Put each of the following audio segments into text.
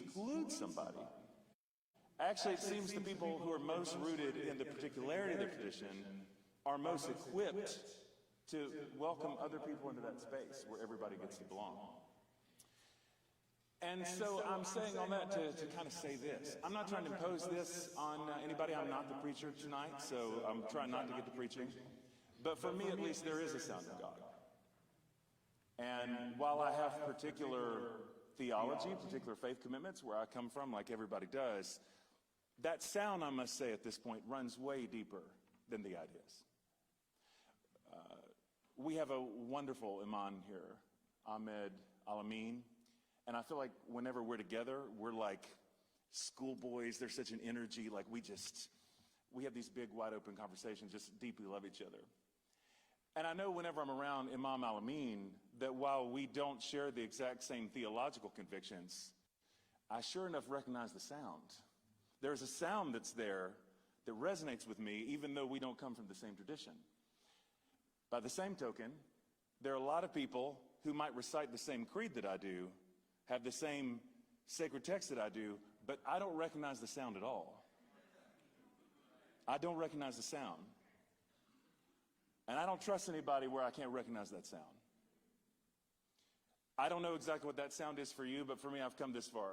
exclude somebody, actually it seems the people who are most rooted in the particularity of the tradition are most equipped to welcome other people into that space where everybody gets to belong. And so I'm saying all that to kind of say this. I'm not trying to impose this on anybody. I'm not the preacher tonight, so I'm trying not to get to preaching. But for me, at least, there is a sound of God. And while I have particular theology, particular faith commitments where I come from, like everybody does, that sound, I must say at this point, runs way deeper than the ideas. We have a wonderful imam here, Ahmed Alamin. And I feel like whenever we're together, we're like schoolboys. There's such an energy, like we have these big, wide open conversations, just deeply love each other. And I know whenever I'm around Imam Alamin, that while we don't share the exact same theological convictions, I sure enough recognize the sound. There's a sound that's there that resonates with me, even though we don't come from the same tradition. By the same token, there are a lot of people who might recite the same creed that I do, have the same sacred text that I do, but I don't recognize the sound at all. I don't recognize the sound. And I don't trust anybody where I can't recognize that sound. I don't know exactly what that sound is for you, but for me, I've come this far.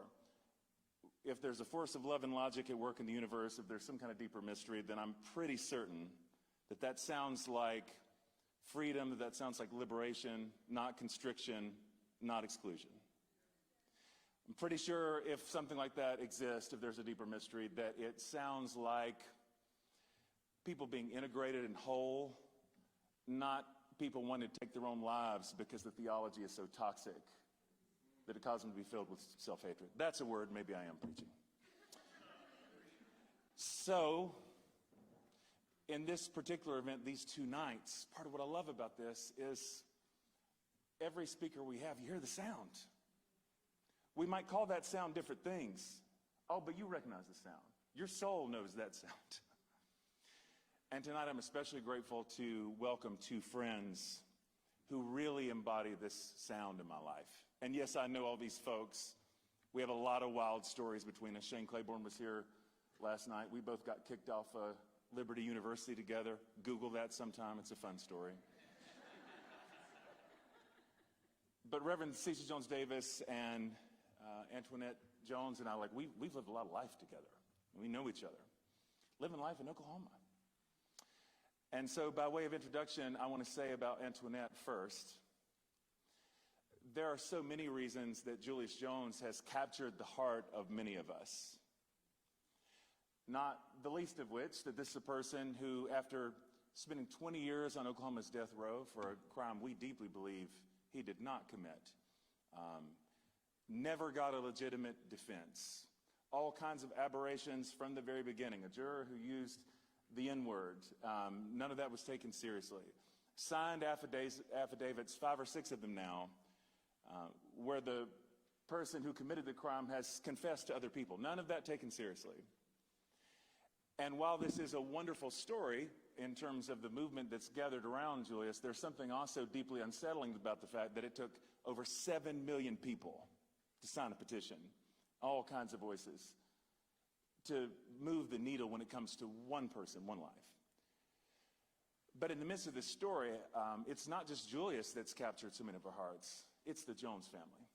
If there's a force of love and logic at work in the universe, if there's some kind of deeper mystery, then I'm pretty certain that that sounds like freedom, that sounds like liberation, not constriction, not exclusion. I'm pretty sure if something like that exists, if there's a deeper mystery, that it sounds like people being integrated and whole, not people wanting to take their own lives because the theology is so toxic that it causes them to be filled with self-hatred. That's a word maybe I am preaching. So, in this particular event, these 2 nights, part of what I love about this is every speaker we have, you hear the sound. We might call that sound different things. Oh, but you recognize the sound. Your soul knows that sound. And tonight I'm especially grateful to welcome 2 friends who really embody this sound in my life. And yes, I know all these folks. We have a lot of wild stories between us. Shane Claiborne was here last night. We both got kicked off Liberty University together. Google that sometime. It's a fun story. But Reverend CeCe Jones Davis and Antoinette Jones and I, we've lived a lot of life together. We know each other. Living life in Oklahoma. And so by way of introduction, I want to say about Antoinette first. There are so many reasons that Julius Jones has captured the heart of many of us. Not the least of which that this is a person who, after spending 20 years on Oklahoma's death row for a crime we deeply believe he did not commit, never got a legitimate defense. All kinds of aberrations from the very beginning. A juror who used the N-word. None of that was taken seriously. Signed affidavits, 5 or 6 of them now, where the person who committed the crime has confessed to other people. None of that taken seriously. And while this is a wonderful story in terms of the movement that's gathered around Julius, there's something also deeply unsettling about the fact that it took over 7 million people to sign a petition, all kinds of voices, to move the needle when it comes to one person, one life. But in the midst of this story, it's not just Julius that's captured so many of our hearts. It's the Jones family.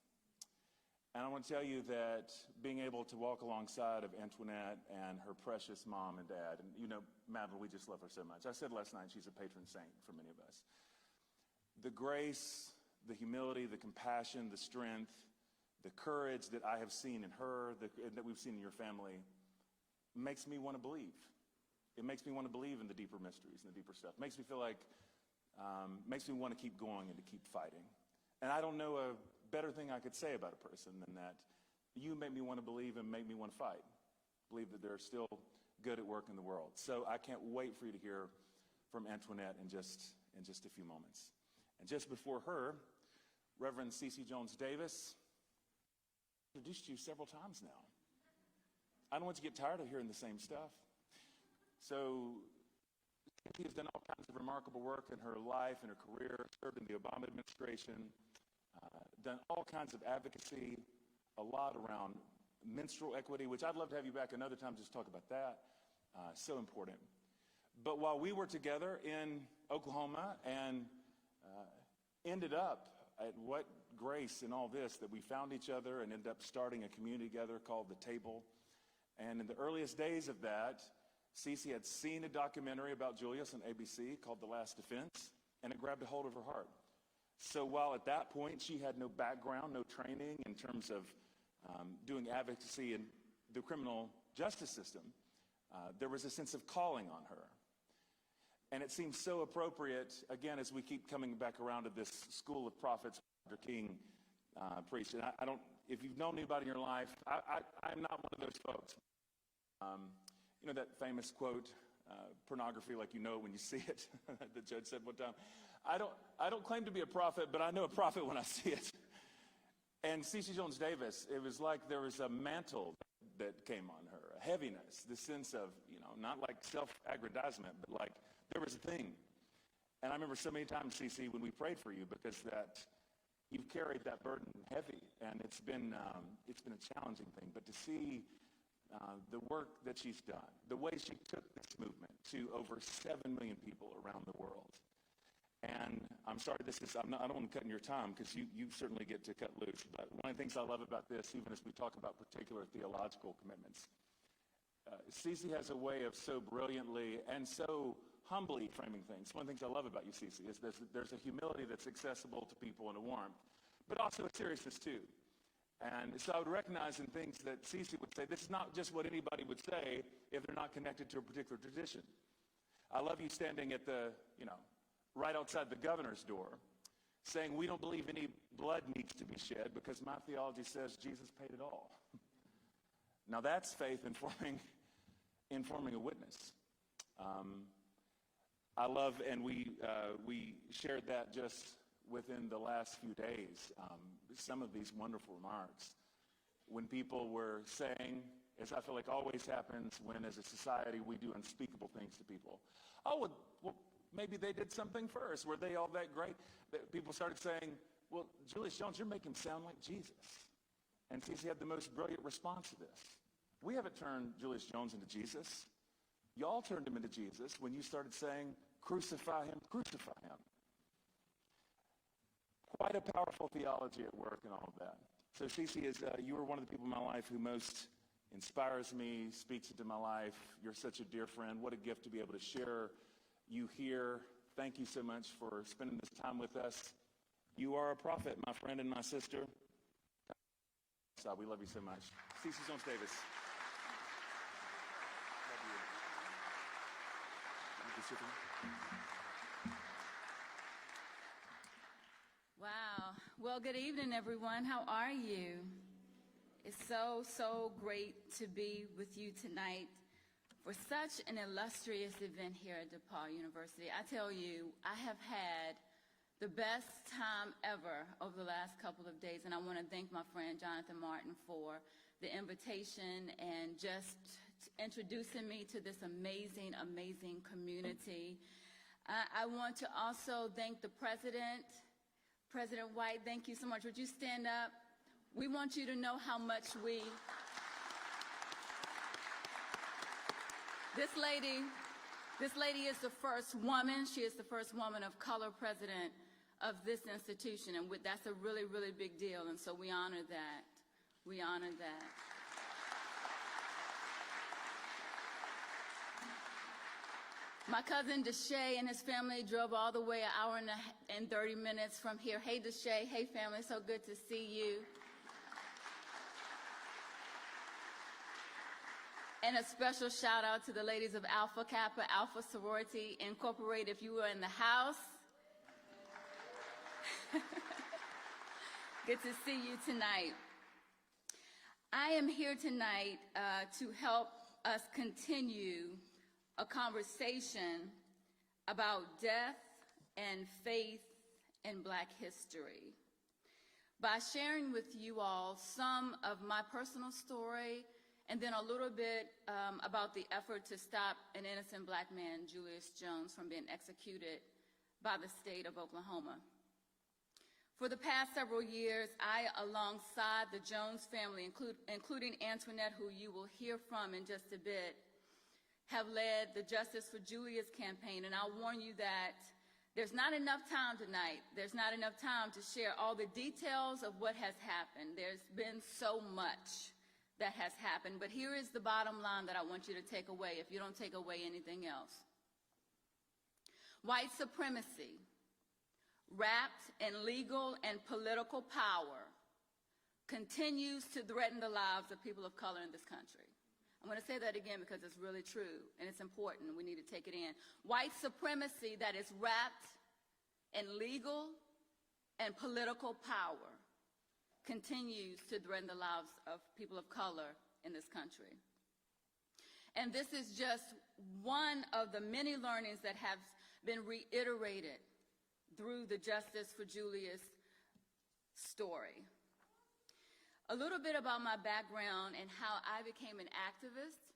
And I want to tell you that being able to walk alongside of Antoinette and her precious mom and dad, and you know, Madeline, we just love her so much. I said last night she's a patron saint for many of us. The grace, the humility, the compassion, the strength, the courage that I have seen in her, that we've seen in your family, makes me want to believe. It makes me want to believe in the deeper mysteries and the deeper stuff. Makes me feel like, makes me want to keep going and to keep fighting. And I don't know a better thing I could say about a person than that. You make me want to believe and make me want to fight. Believe that they're still good at work in the world. So I can't wait for you to hear from Antoinette in just a few moments. And just before her, Reverend CeCe Jones Davis. I've introduced you several times now. I don't want you to get tired of hearing the same stuff. So she has done all kinds of remarkable work in her life and her career, served in the Obama administration, done all kinds of advocacy, a lot around menstrual equity, which I'd love to have you back another time just talk about that. So important. But while we were together in Oklahoma and ended up at what grace in all this that we found each other and ended up starting a community together called The Table. And in the earliest days of that, CeCe had seen a documentary about Julius on ABC called The Last Defense, and it grabbed a hold of her heart. So while at that point she had no background, no training in terms of doing advocacy in the criminal justice system, there was a sense of calling on her. And it seems so appropriate, again, as we keep coming back around to this school of prophets Dr. King preached. And I don't, if you've known anybody in your life, I'm not one of those folks. You know that famous quote, pornography like you know when you see it, the judge said one time. I don't claim to be a prophet, but I know a prophet when I see it. And CeCe Jones Davis, it was like there was a mantle that came on her, a heaviness, the sense of, you know, not like self-aggrandizement, but like there was a thing. And I remember so many times, CeCe, when we prayed for you, because that you've carried that burden heavy, and it's been a challenging thing. But to see the work that she's done, the way she took this movement to over 7 million people around the world. And I'm sorry, I don't want to cut in your time, because you certainly get to cut loose. But one of the things I love about this, even as we talk about particular theological commitments, CeCe has a way of so brilliantly and so humbly framing things. One of the things I love about you, CeCe, is there's a humility that's accessible to people and a warmth, but also a seriousness too. And so I would recognize in things that CeCe would say, this is not just what anybody would say if they're not connected to a particular tradition. I love you standing at the, right outside the governor's door, saying we don't believe any blood needs to be shed because my theology says Jesus paid it all. Now that's faith informing a witness. I love, and we shared that just within the last few days, some of these wonderful remarks. When people were saying, as I feel like always happens when as a society we do unspeakable things to people. Oh, well, maybe they did something first. Were they all that great? People started saying, well, Julius Jones, you're making him sound like Jesus. And CeCe had the most brilliant response to this. We haven't turned Julius Jones into Jesus. Y'all turned him into Jesus when you started saying, crucify him, crucify him. Quite a powerful theology at work and all of that. So CeCe, you are one of the people in my life who most inspires me, speaks into my life. You're such a dear friend. What a gift to be able to share you here. Thank you so much for spending this time with us. You are a prophet, my friend and my sister. We love you so much. CeCe Jones Davis. Wow. Well, good evening, everyone. How are you? It's so great to be with you tonight for such an illustrious event here at DePaul University. I tell you, I have had the best time ever over the last couple of days, and I want to thank my friend Jonathan Martin for the invitation and just introducing me to this amazing community. I want to also thank the President White. Thank you so much. Would you stand up? We want you to know how much This lady is the first woman. She is the first woman of color president of this institution, and that's a really big deal, and so we honor that. We honor that. My cousin Deshae and his family drove all the way an hour and 30 minutes from here. Hey, Deshae. Hey, family. So good to see you. And a special shout out to the ladies of Alpha Kappa Alpha Sorority Incorporated. If you were in the house, good to see you tonight. I am here tonight to help us continue a conversation about death and faith in Black history by sharing with you all some of my personal story and then a little bit about the effort to stop an innocent Black man, Julius Jones, from being executed by the state of Oklahoma. For the past several years, I, alongside the Jones family, including Antoinette, who you will hear from in just a bit, have led the Justice for Julius campaign, and I'll warn you that there's not enough time tonight. There's not enough time to share all the details of what has happened. There's been so much that has happened, but here is the bottom line that I want you to take away if you don't take away anything else. White supremacy, wrapped in legal and political power, continues to threaten the lives of people of color in this country. I'm going to say that again because it's really true and it's important and we need to take it in. White supremacy that is wrapped in legal and political power continues to threaten the lives of people of color in this country. And this is just one of the many learnings that have been reiterated through the Justice for Julius story. A little bit about my background and how I became an activist.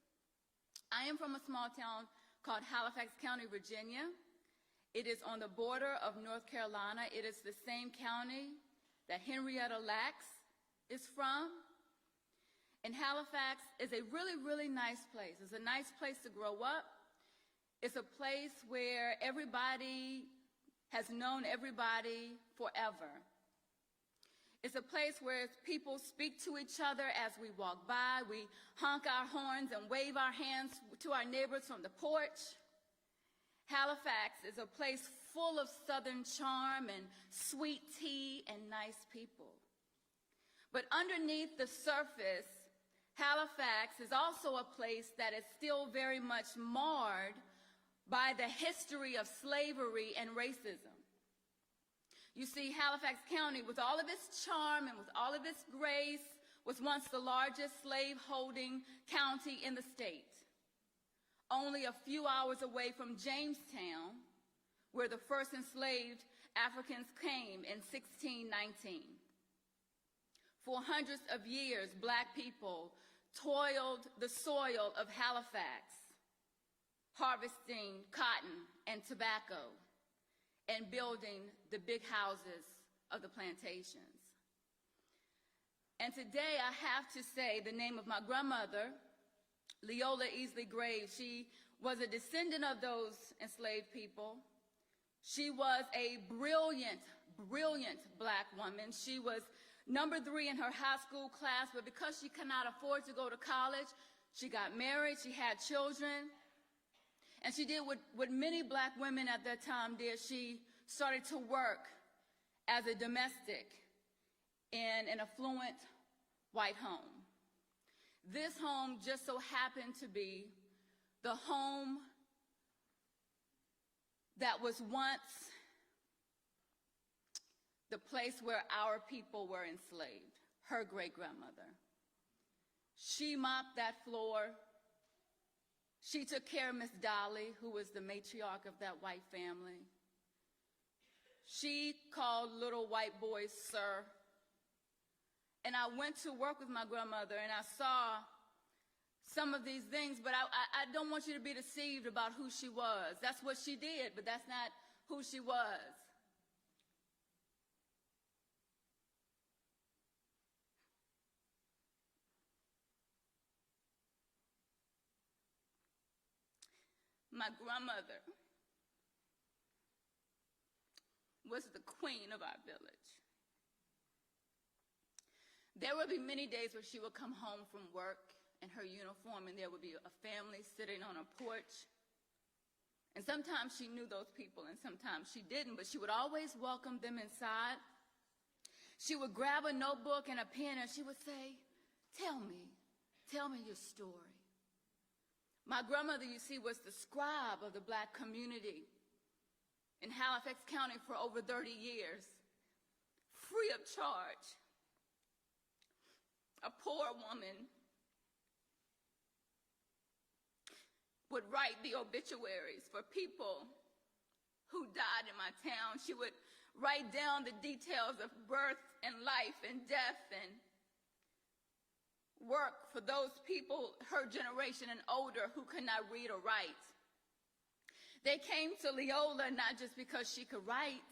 I am from a small town called Halifax County, Virginia. It is on the border of North Carolina. It is the same county that Henrietta Lacks is from. And Halifax is a really, really nice place. It's a nice place to grow up. It's a place where everybody has known everybody forever. It's a place where people speak to each other as we walk by. We honk our horns and wave our hands to our neighbors from the porch. Halifax is a place full of Southern charm and sweet tea and nice people. But underneath the surface, Halifax is also a place that is still very much marred by the history of slavery and racism. You see, Halifax County, with all of its charm and with all of its grace, was once the largest slave-holding county in the state, only a few hours away from Jamestown, where the first enslaved Africans came in 1619. For hundreds of years, Black people toiled the soil of Halifax, harvesting cotton and tobacco, and building the big houses of the plantations. And today I have to say the name of my grandmother, Leola Easley Graves. She was a descendant of those enslaved people. She was a brilliant, brilliant Black woman. She was number 3 in her high school class, but because she could not afford to go to college, she got married, she had children. And she did what many Black women at that time did. She started to work as a domestic in an affluent white home. This home just so happened to be the home that was once the place where our people were enslaved, her great-grandmother. She mopped that floor. She took care of Miss Dolly, who was the matriarch of that white family. She called little white boys sir. And I went to work with my grandmother, and I saw some of these things, but I don't want you to be deceived about who she was. That's what she did, but that's not who she was. My grandmother was the queen of our village. There would be many days where she would come home from work in her uniform, and there would be a family sitting on a porch. And sometimes she knew those people, and sometimes she didn't, but she would always welcome them inside. She would grab a notebook and a pen, and she would say, tell me your story. My grandmother, you see, was the scribe of the Black community in Halifax County for over 30 years, free of charge. A poor woman would write the obituaries for people who died in my town. She would write down the details of birth and life and death and work for those people, her generation and older, who could not read or write. They came to Leola not just because she could write,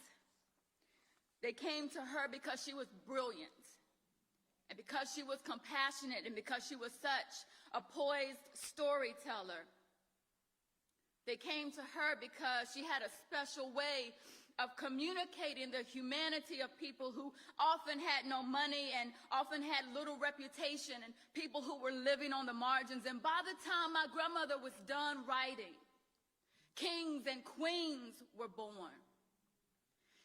They came to her because she was brilliant, and because she was compassionate, and because she was such a poised storyteller. They came to her because she had a special way of communicating the humanity of people who often had no money and often had little reputation, and people who were living on the margins. And by the time my grandmother was done writing, kings and queens were born.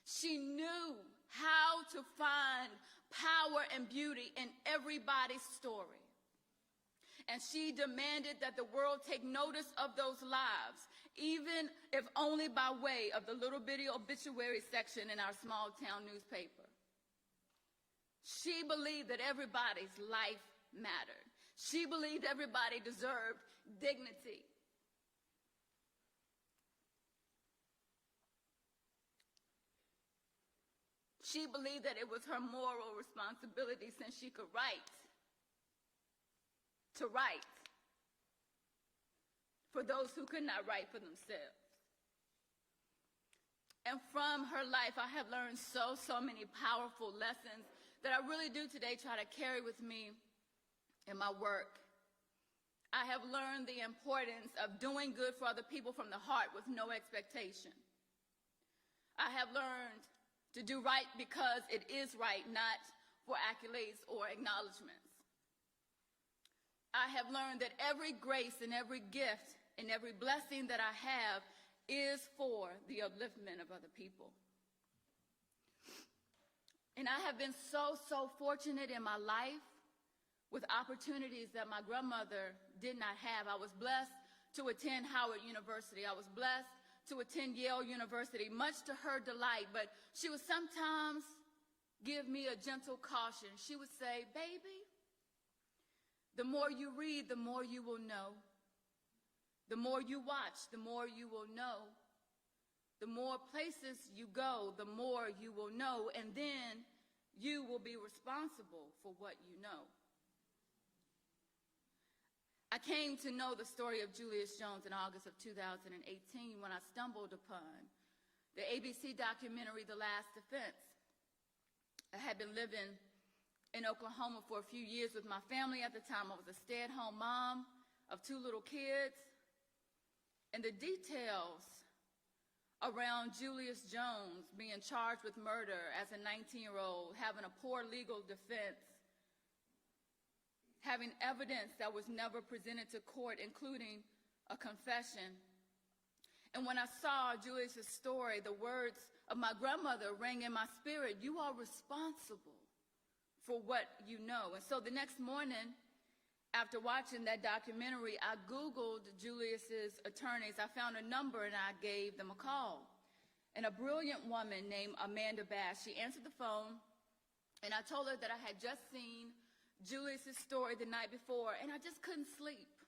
She knew how to find power and beauty in everybody's story. And she demanded that the world take notice of those lives, even if only by way of the little bitty obituary section in our small town newspaper. She believed that everybody's life mattered. She believed everybody deserved dignity. She believed that it was her moral responsibility, since she could write, to write for those who could not write for themselves. And from her life, I have learned so many powerful lessons that I really do today try to carry with me in my work. I have learned the importance of doing good for other people from the heart with no expectation. I have learned to do right because it is right, not for accolades or acknowledgments. I have learned that every grace and every gift and every blessing that I have is for the upliftment of other people. And I have been so fortunate in my life with opportunities that my grandmother did not have. I was blessed to attend Howard University. I was blessed to attend Yale University, much to her delight, but she would sometimes give me a gentle caution. She would say, "Baby, the more you read, the more you will know. The more you watch, the more you will know. The more places you go, the more you will know, and then you will be responsible for what you know." I came to know the story of Julius Jones in August of 2018 when I stumbled upon the ABC documentary, The Last Defense. I had been living in Oklahoma for a few years with my family. At the time, I was a stay-at-home mom of 2 little kids. And the details around Julius Jones being charged with murder as a 19-year-old, having a poor legal defense, having evidence that was never presented to court, including a confession. And when I saw Julius's story, the words of my grandmother rang in my spirit: "You are responsible for what you know." And so the next morning, after watching that documentary, I Googled Julius's attorneys. I found a number and I gave them a call. And a brilliant woman named Amanda Bass, she answered the phone, and I told her that I had just seen Julius's story the night before, and I just couldn't sleep,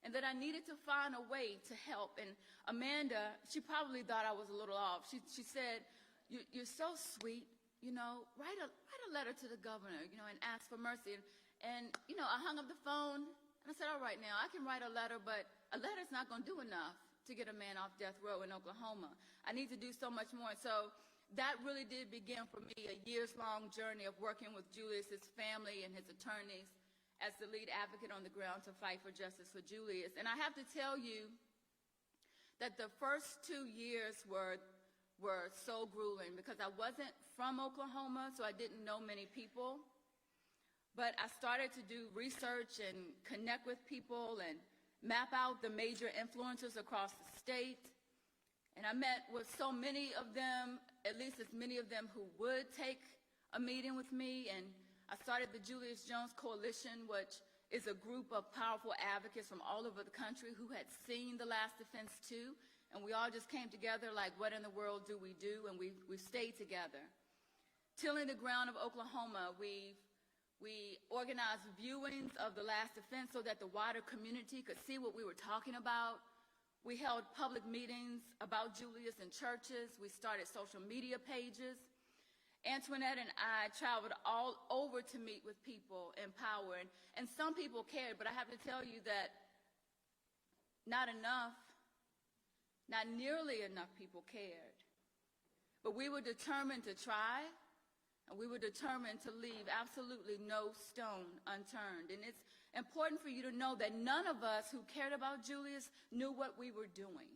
and that I needed to find a way to help. And Amanda, she probably thought I was a little off. She said, "You're so sweet, write a letter to the governor, and ask for mercy." And I hung up the phone, and I said, "All right, now, I can write a letter, but a letter's not going to do enough to get a man off death row in Oklahoma. I need to do so much more." And so that really did begin for me a years-long journey of working with Julius's family and his attorneys as the lead advocate on the ground to fight for justice for Julius. And I have to tell you that the first 2 years were so grueling, because I wasn't from Oklahoma, so I didn't know many people. But I started to do research and connect with people and map out the major influencers across the state. And I met with so many of them, at least as many of them who would take a meeting with me. And I started the Julius Jones Coalition, which is a group of powerful advocates from all over the country who had seen The Last Defense too. And we all just came together like, what in the world do we do? And we stayed together. Tilling the ground of Oklahoma, we organized viewings of The Last Defense so that the wider community could see what we were talking about. We held public meetings about Julius in churches. We started social media pages. Antoinette and I traveled all over to meet with people in power, and some people cared, but I have to tell you that not nearly enough people cared. But we were determined to try, and we were determined to leave absolutely no stone unturned. And it's important for you to know that none of us who cared about Julius knew what we were doing,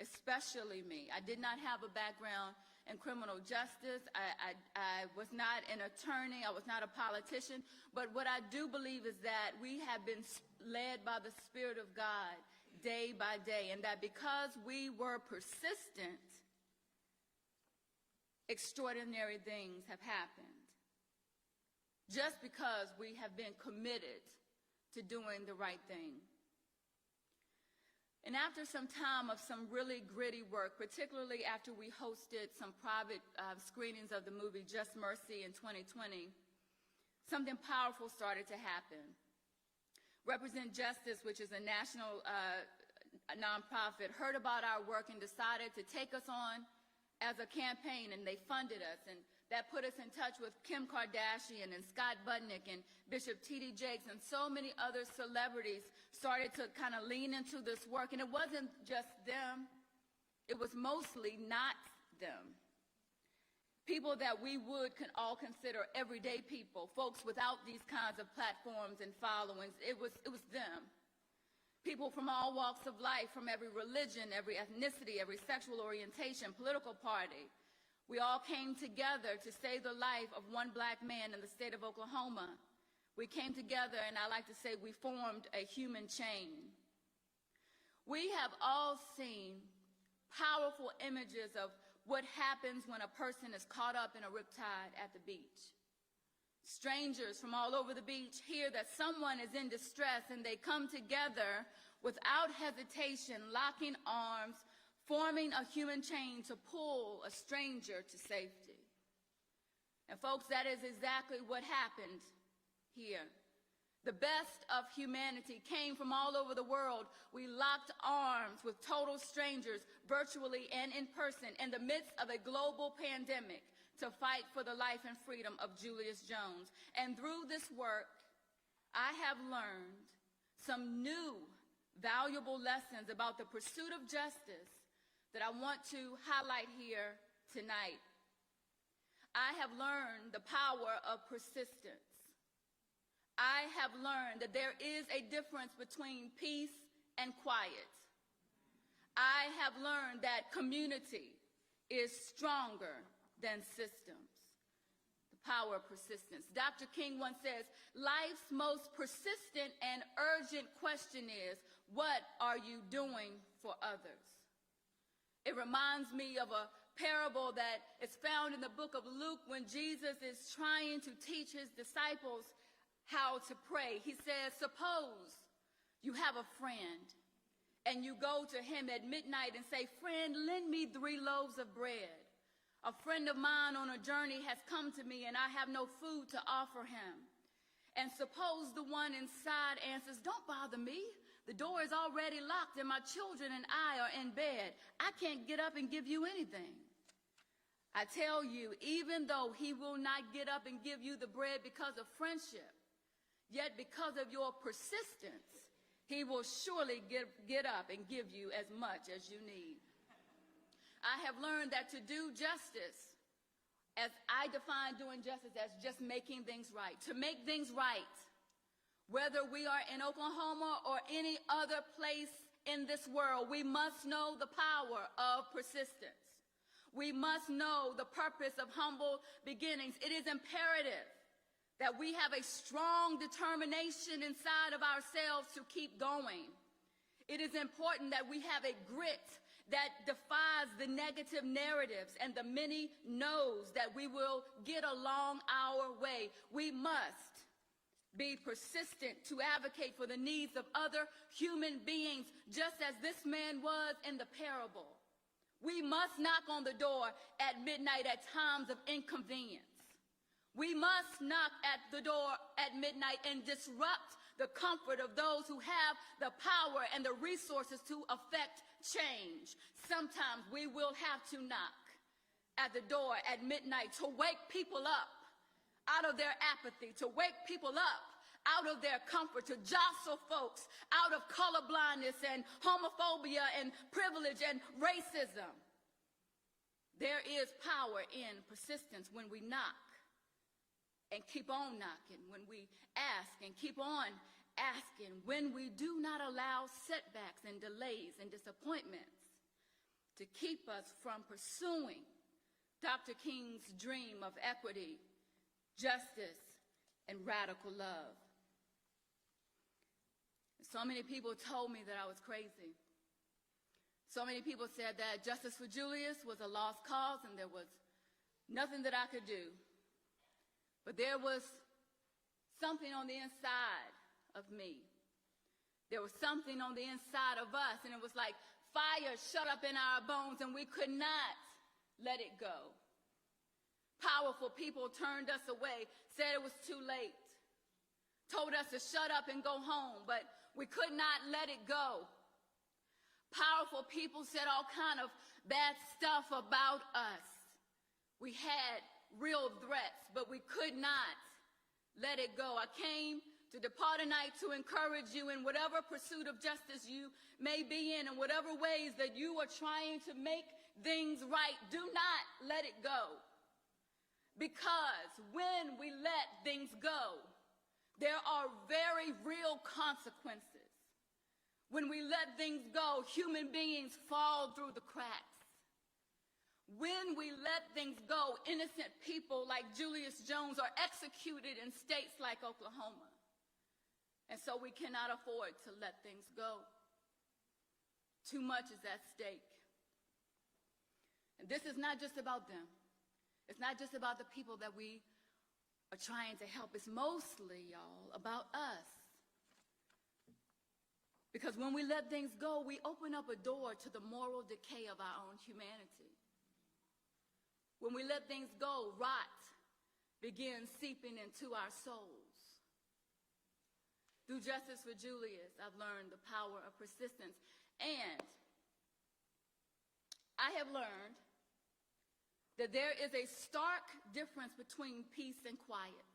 especially me. I did not have a background in criminal justice. I was not an attorney. I was not a politician. But what I do believe is that we have been led by the Spirit of God day by day, and that because we were persistent, extraordinary things have happened. Just because we have been committed to doing the right thing. And after some time of some really gritty work, particularly after we hosted some private screenings of the movie Just Mercy in 2020, something powerful started to happen. Represent Justice, which is a national nonprofit, heard about our work and decided to take us on as a campaign, and they funded us. And that put us in touch with Kim Kardashian and Scott Budnick and Bishop T.D. Jakes, and so many other celebrities started to kind of lean into this work. And it wasn't just them. It was mostly not them. People that we can all consider everyday people, folks without these kinds of platforms and followings. It was them. People from all walks of life, from every religion, every ethnicity, every sexual orientation, political party. We all came together to save the life of one black man in the state of Oklahoma. We came together, and I like to say we formed a human chain. We have all seen powerful images of what happens when a person is caught up in a riptide at the beach. Strangers from all over the beach hear that someone is in distress, and they come together without hesitation, locking arms, forming a human chain to pull a stranger to safety. And folks, that is exactly what happened here. The best of humanity came from all over the world. We locked arms with total strangers, virtually and in person, in the midst of a global pandemic to fight for the life and freedom of Julius Jones. And through this work, I have learned some new valuable lessons about the pursuit of justice that I want to highlight here tonight. I have learned the power of persistence. I have learned that there is a difference between peace and quiet. I have learned that community is stronger than systems. The power of persistence. Dr. King once says, life's most persistent and urgent question is, what are you doing for others? It reminds me of a parable that is found in the book of Luke when Jesus is trying to teach his disciples how to pray. He says, suppose you have a friend and you go to him at midnight and say, friend, lend me 3 loaves of bread. A friend of mine on a journey has come to me and I have no food to offer him. And suppose the one inside answers, don't bother me. The door is already locked and my children and I are in bed. I can't get up and give you anything. I tell you, even though he will not get up and give you the bread because of friendship, yet because of your persistence, he will surely get up and give you as much as you need. I have learned that to do justice, as I define doing justice as just making things right, to make things right, whether we are in Oklahoma or any other place in this world, we must know the power of persistence. We must know the purpose of humble beginnings. It is imperative that we have a strong determination inside of ourselves to keep going. It is important that we have a grit that defies the negative narratives and the many no's that we will get along our way. We must be persistent to advocate for the needs of other human beings, just as this man was in the parable. We must knock on the door at midnight at times of inconvenience. We must knock at the door at midnight and disrupt the comfort of those who have the power and the resources to affect change. Sometimes we will have to knock at the door at midnight to wake people up out of their apathy, to wake people up out of their comfort, to jostle folks out of colorblindness and homophobia and privilege and racism. There is power in persistence when we knock and keep on knocking, when we ask and keep on asking, when we do not allow setbacks and delays and disappointments to keep us from pursuing Dr. King's dream of equity, justice, and radical love. So many people told me that I was crazy. So many people said that justice for Julius was a lost cause and there was nothing that I could do. But there was something on the inside of me. There was something on the inside of us, and it was like fire shut up in our bones, and we could not let it go. Powerful people turned us away, said it was too late, told us to shut up and go home, but we could not let it go. Powerful people said all kind of bad stuff about us. We had real threats, but we could not let it go. I came to depart tonight to encourage you in whatever pursuit of justice you may be in whatever ways that you are trying to make things right. Do not let it go. Because when we let things go, there are very real consequences. When we let things go, human beings fall through the cracks. When we let things go, innocent people like Julius Jones are executed in states like Oklahoma. And so we cannot afford to let things go. Too much is at stake. And this is not just about them. It's not just about the people that we are trying to help. It's mostly, y'all, about us. Because when we let things go, we open up a door to the moral decay of our own humanity. When we let things go, rot begins seeping into our souls. Through Justice for Julius, I've learned the power of persistence. And I have learned that there is a stark difference between peace and quiet.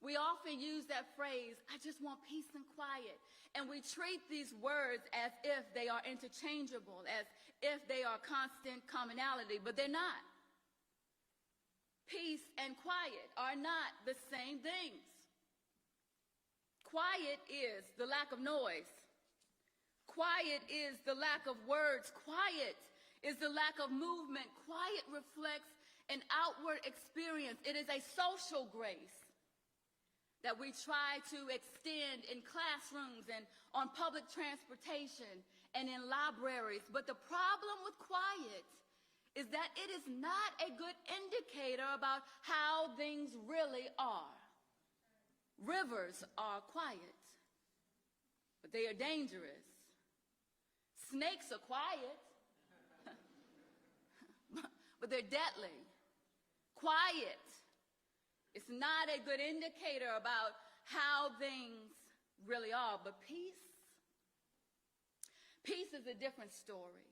We often use that phrase, I just want peace and quiet. And we treat these words as if they are interchangeable, as if they are constant commonality, but they're not. Peace and quiet are not the same things. Quiet is the lack of noise. Quiet is the lack of words. Quiet is the lack of movement. Quiet reflects an outward experience. It is a social grace that we try to extend in classrooms and on public transportation and in libraries. But the problem with quiet is that it is not a good indicator about how things really are. Rivers are quiet, but they are dangerous. Snakes are quiet, but they're deadly. Quiet is not a good indicator about how things really are, but peace is a different story.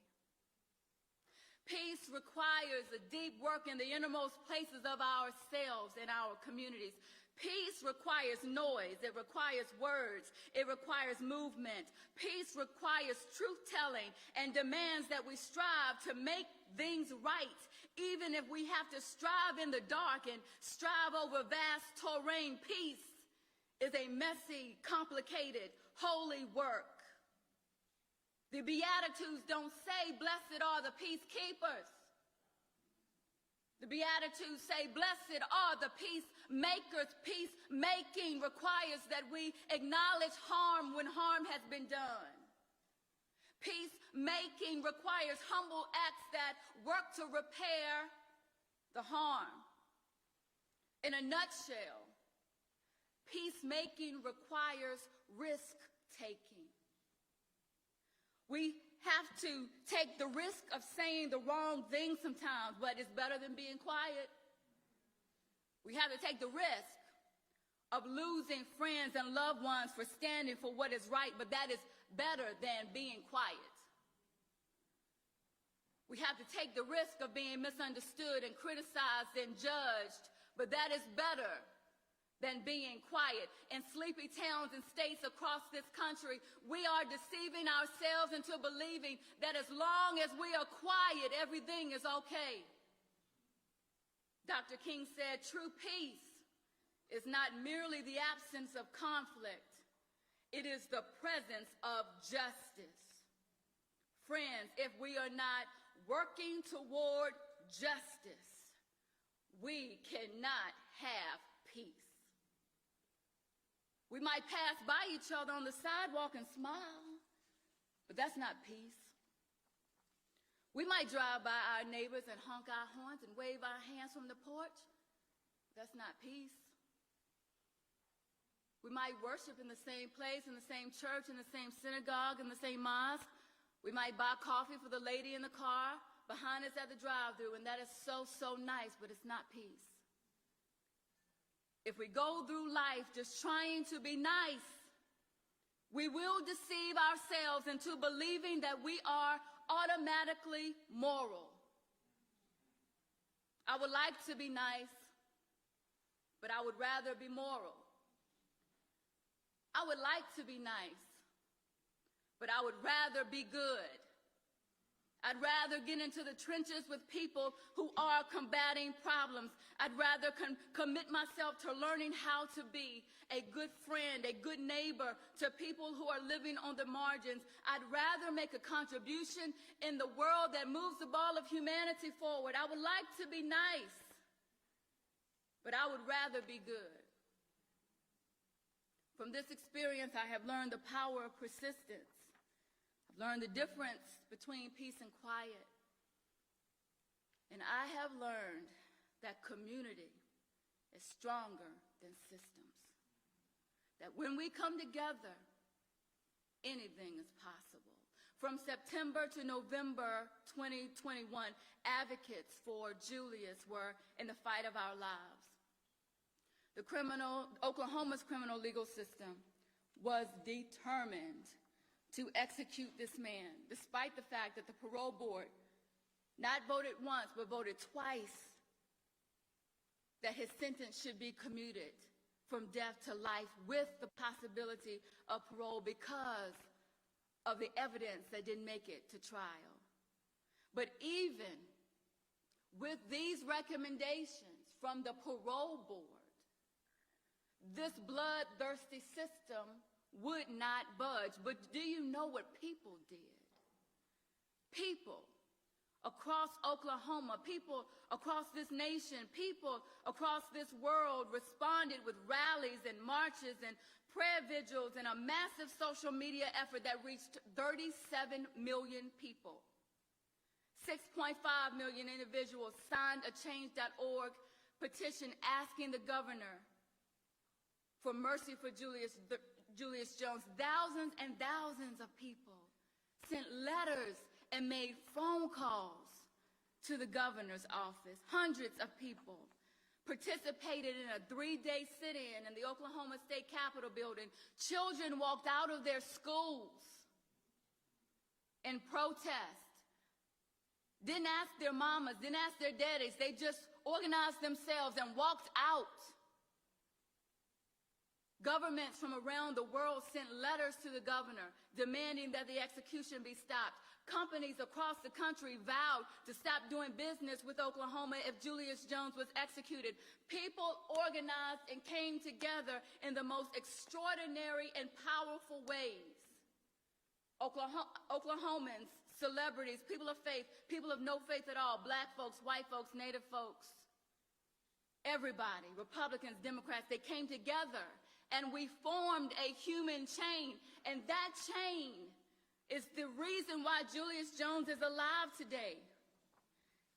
Peace requires a deep work in the innermost places of ourselves and our communities. Peace requires noise. It requires words. It requires movement. Peace requires truth-telling and demands that we strive to make things right, even if we have to strive in the dark and strive over vast terrain. Peace is a messy, complicated, holy work. The Beatitudes don't say, blessed are the peacekeepers. The Beatitudes say, blessed are the peacemakers. Peacemaking requires that we acknowledge harm when harm has been done. Peacemaking requires humble acts that work to repair the harm. In a nutshell, peacemaking requires risk-taking. We have to take the risk of saying the wrong thing sometimes, but it's better than being quiet. We have to take the risk of losing friends and loved ones for standing for what is right, but that is better than being quiet. We have to take the risk of being misunderstood and criticized and judged, but that is better than being quiet. In sleepy towns and states across this country, we are deceiving ourselves into believing that as long as we are quiet, everything is okay. Dr. King said, true peace is not merely the absence of conflict. It is the presence of justice. Friends, if we are not working toward justice, we cannot have peace. We might pass by each other on the sidewalk and smile, but that's not peace. We might drive by our neighbors and honk our horns and wave our hands from the porch. That's not peace. We might worship in the same place, in the same church, in the same synagogue, in the same mosque. We might buy coffee for the lady in the car behind us at the drive-thru, and that is so, so nice, but it's not peace. If we go through life just trying to be nice, we will deceive ourselves into believing that we are automatically moral. I would like to be nice, but I would rather be moral. I would like to be nice, but I would rather be good. I'd rather get into the trenches with people who are combating problems. I'd rather commit myself to learning how to be a good friend, a good neighbor to people who are living on the margins. I'd rather make a contribution in the world that moves the ball of humanity forward. I would like to be nice, but I would rather be good. From this experience, I have learned the power of persistence. I've learned the difference between peace and quiet. And I have learned that community is stronger than systems. That when we come together, anything is possible. From September to November 2021, advocates for Julius were in the fight of our lives. Oklahoma's criminal legal system was determined to execute this man, despite the fact that the parole board not voted once, but voted twice that his sentence should be commuted from death to life with the possibility of parole because of the evidence that didn't make it to trial. But even with these recommendations from the parole board, this bloodthirsty system would not budge. But do you know what people did? People across Oklahoma, people across this nation, people across this world responded with rallies and marches and prayer vigils and a massive social media effort that reached 37 million people. 6.5 million individuals signed a Change.org petition asking the governor for mercy for Julius Jones. Thousands and thousands of people sent letters and made phone calls to the governor's office. Hundreds of people participated in a 3-day sit-in in the Oklahoma State Capitol building. Children walked out of their schools in protest. Didn't ask their mamas, didn't ask their daddies. They just organized themselves and walked out. Governments from around the world sent letters to the governor demanding that the execution be stopped. Companies across the country vowed to stop doing business with Oklahoma if Julius Jones was executed. People organized and came together in the most extraordinary and powerful ways. Oklahomans, celebrities, people of faith, people of no faith at all, black folks, white folks, native folks, everybody, Republicans, Democrats, they came together and we formed a human chain. And that chain is the reason why Julius Jones is alive today.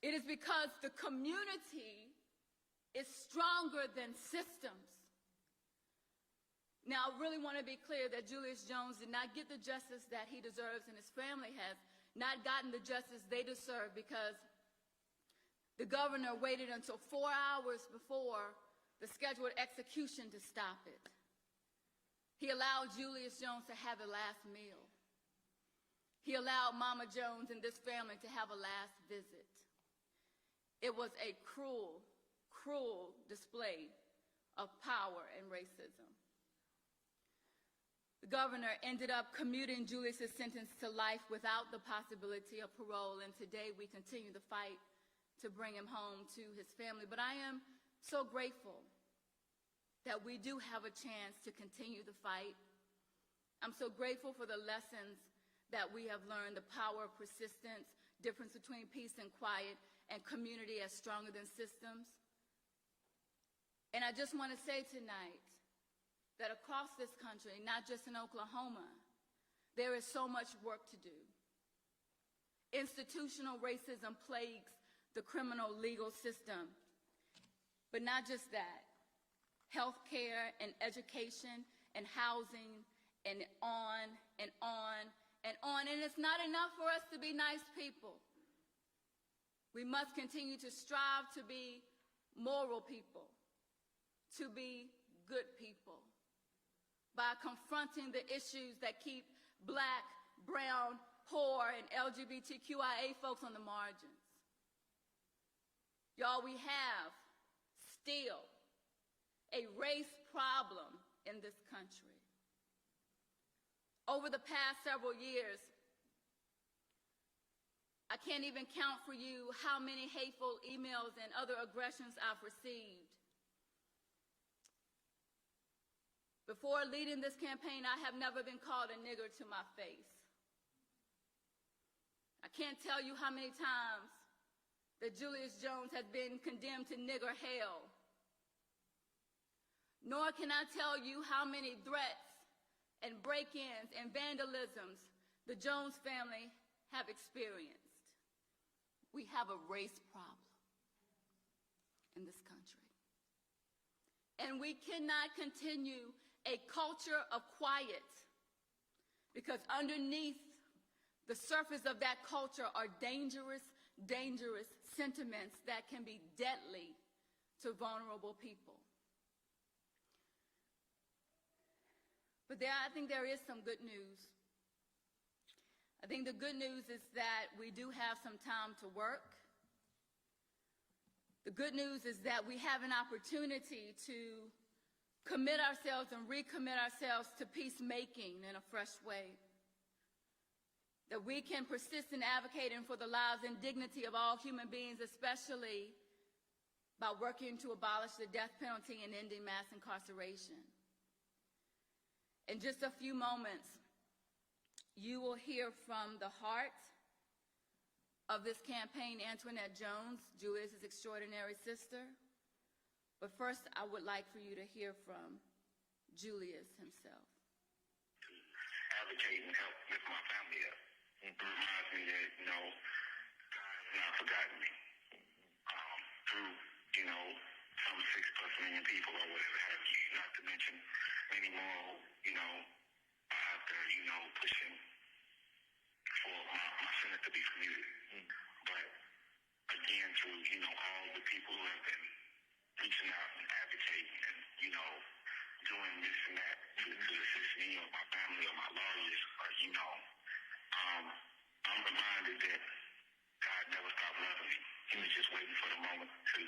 It is because the community is stronger than systems. Now, I really want to be clear that Julius Jones did not get the justice that he deserves, and his family has not gotten the justice they deserve because the governor waited until 4 hours before the scheduled execution to stop it. He allowed Julius Jones to have a last meal. He allowed Mama Jones and this family to have a last visit. It was a cruel, cruel display of power and racism. The governor ended up commuting Julius's sentence to life without the possibility of parole, and today we continue the fight to bring him home to his family. But I am so grateful that we do have a chance to continue the fight. I'm so grateful for the lessons that we have learned, the power of persistence, difference between peace and quiet, and community as stronger than systems. And I just want to say tonight that across this country, not just in Oklahoma, there is so much work to do. Institutional racism plagues the criminal legal system. But not just that. Healthcare and education and housing and on and on and on. And it's not enough for us to be nice people. We must continue to strive to be moral people, to be good people, by confronting the issues that keep Black, brown, poor, and LGBTQIA folks on the margins. Y'all, we have still a race problem in this country. Over the past several years, I can't even count for you how many hateful emails and other aggressions I've received. Before leading this campaign, I have never been called a nigger to my face. I can't tell you how many times that Julius Jones has been condemned to nigger hell. Nor can I tell you how many threats and break-ins and vandalisms the Jones family have experienced. We have a race problem in this country. And we cannot continue a culture of quiet, because underneath the surface of that culture are dangerous, dangerous sentiments that can be deadly to vulnerable people. But I think there is some good news. I think the good news is that we do have some time to work. The good news is that we have an opportunity to commit ourselves and recommit ourselves to peacemaking in a fresh way. That we can persist in advocating for the lives and dignity of all human beings, especially by working to abolish the death penalty and ending mass incarceration. In just a few moments, you will hear from the heart of this campaign, Antoinette Jones, Julius's extraordinary sister. But first, I would like for you to hear from Julius himself. To advocate and help lift my family up. It reminds me that, God has not forgotten me. Through, some 6+ million people or whatever have you, not to mention many more, out there, pushing for my sentence to be commuted. But again, through, all the people who have been reaching out and advocating and, doing this and that to assist me or my family or my lawyers, or, I'm reminded that God never stopped loving me. He was just waiting for the moment to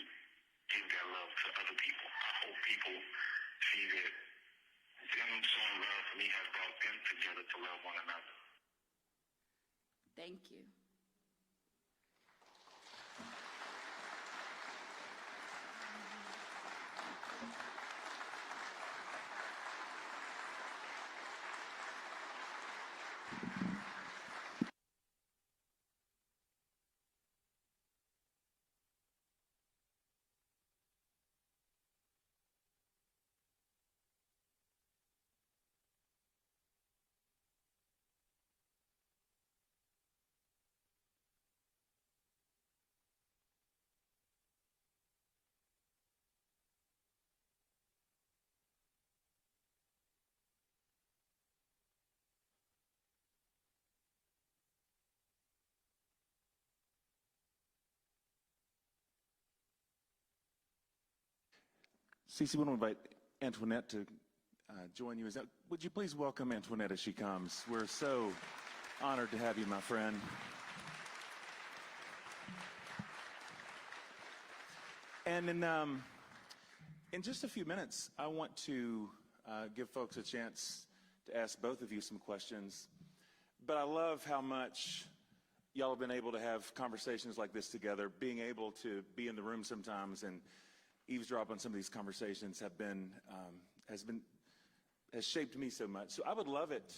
give that love to other people. I hope people see that them showing love for me has brought them together to love one another. Thank you. CeCe, we want to invite Antoinette to join you. Would you please welcome Antoinette as she comes? We're so honored to have you, my friend. And In just a few minutes, I want to give folks a chance to ask both of you some questions. But I love how much y'all have been able to have conversations like this together. Being able to be in the room sometimes and eavesdrop on some of these conversations has shaped me so much. So I would love it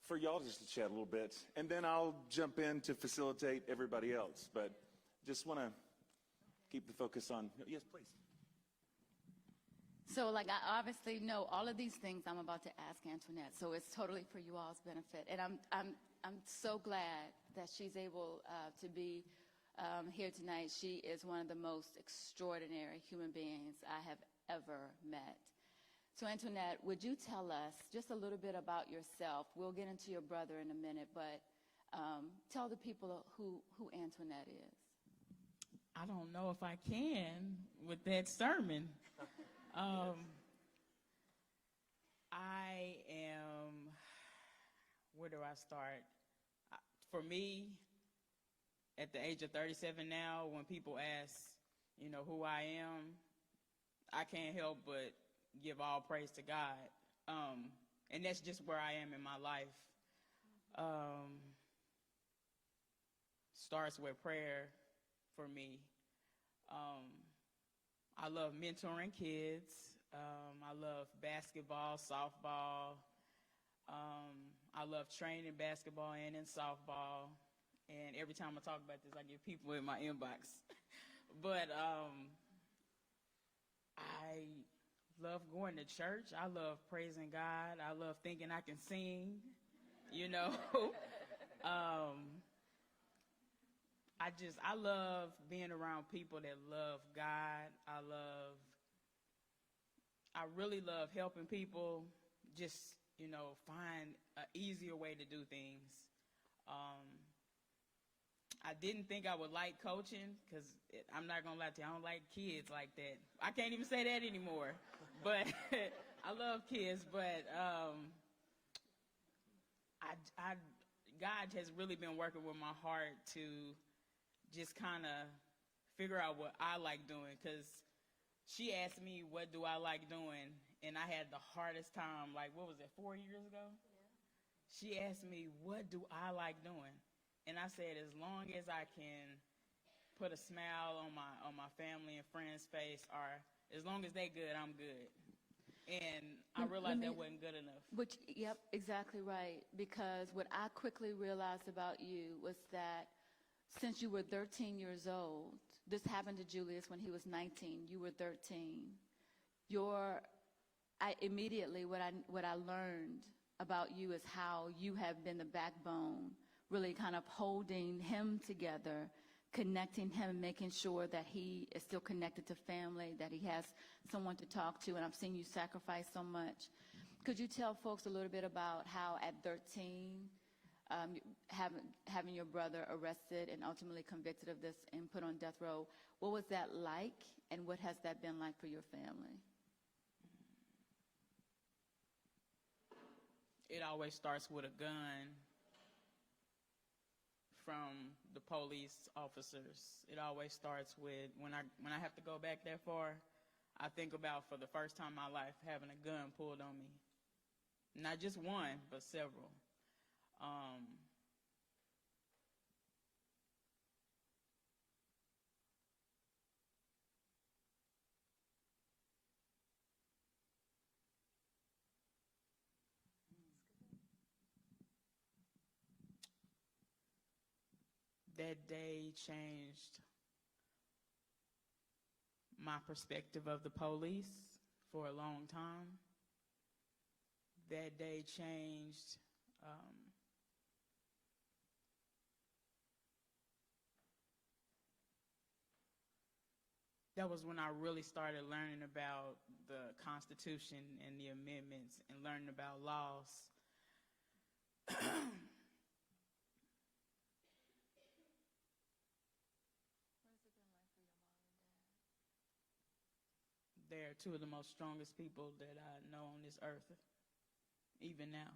for y'all just to chat a little bit, and then I'll jump in to facilitate everybody else. But just want to keep the focus on. Yes, please. So, like, I obviously know all of these things I'm about to ask Antoinette, so it's totally for you all's benefit. And I'm so glad that she's able to be here tonight. She is one of the most extraordinary human beings I have ever met. So, Antoinette, would you tell us just a little bit about yourself? We'll get into your brother in a minute, but tell the people who Antoinette is. I don't know if I can with that sermon. I am, where do I start? For me, at the age of 37 now, when people ask, who I am, I can't help but give all praise to God. And that's just where I am in my life. Starts with prayer for me. I love mentoring kids. I love basketball, softball. I love training basketball and in softball. And every time I talk about this, I get people in my inbox. But I love going to church. I love praising God. I love thinking I can sing, I love being around people that love God. I really love helping people just, find an easier way to do things. I didn't think I would like coaching because I'm not going to lie to you, I don't like kids like that. I can't even say that anymore. But I love kids, but God has really been working with my heart to just kind of figure out what I like doing, because she asked me, what do I like doing? And I had the hardest time, 4 years ago? Yeah. She asked me, what do I like doing? And I said, as long as I can put a smile on my family and friends' face, or as long as they good, I'm good. And I realized that wasn't good enough. Yep, exactly right. Because what I quickly realized about you was that since you were 13 years old, this happened to Julius when he was 19, you were 13. Immediately what I learned about you is how you have been the backbone, really kind of holding him together, connecting him, making sure that he is still connected to family, that he has someone to talk to, and I've seen you sacrifice so much. Could you tell folks a little bit about how at 13, having your brother arrested and ultimately convicted of this and put on death row, what was that like, and what has that been like for your family? It always starts with a gun from the police officers. It always starts with, when I have to go back that far, I think about, for the first time in my life, having a gun pulled on me. Not just one, but several. That day changed my perspective of the police for a long time. That day changed that was when I really started learning about the Constitution and the amendments and learning about laws. They're two of the most strongest people that I know on this earth, even now.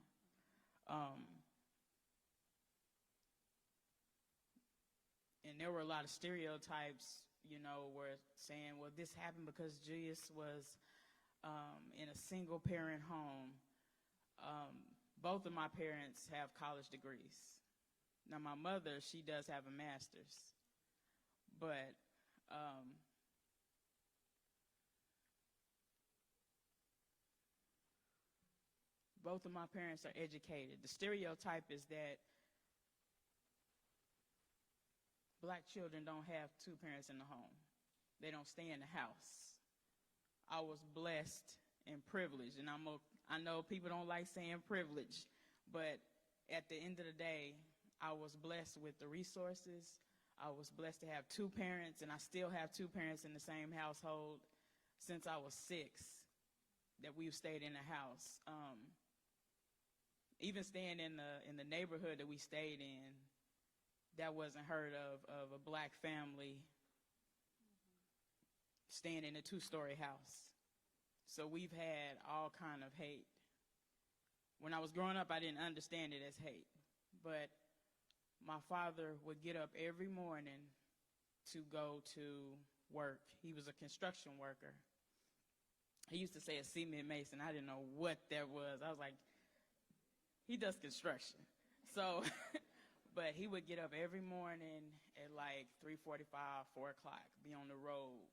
And there were a lot of stereotypes, were saying, well, this happened because Julius was in a single-parent home. Both of my parents have college degrees. Now, my mother, she does have a master's, but both of my parents are educated. The stereotype is that black children don't have two parents in the home. They don't stay in the house. I was blessed and privileged, and I know people don't like saying privilege, but at the end of the day, I was blessed with the resources. I was blessed to have two parents, and I still have two parents in the same household since I was 6 that we've stayed in the house. Even staying in the neighborhood that we stayed in, that wasn't heard of a black family staying in a 2-story house. So we've had all kind of hate. When I was growing up, I didn't understand it as hate, but my father would get up every morning to go to work. He was a construction worker. He used to say a cement mason. I didn't know what that was. I was like, he does construction. So, but he would get up every morning at like 3:45, 4 o'clock, be on the road.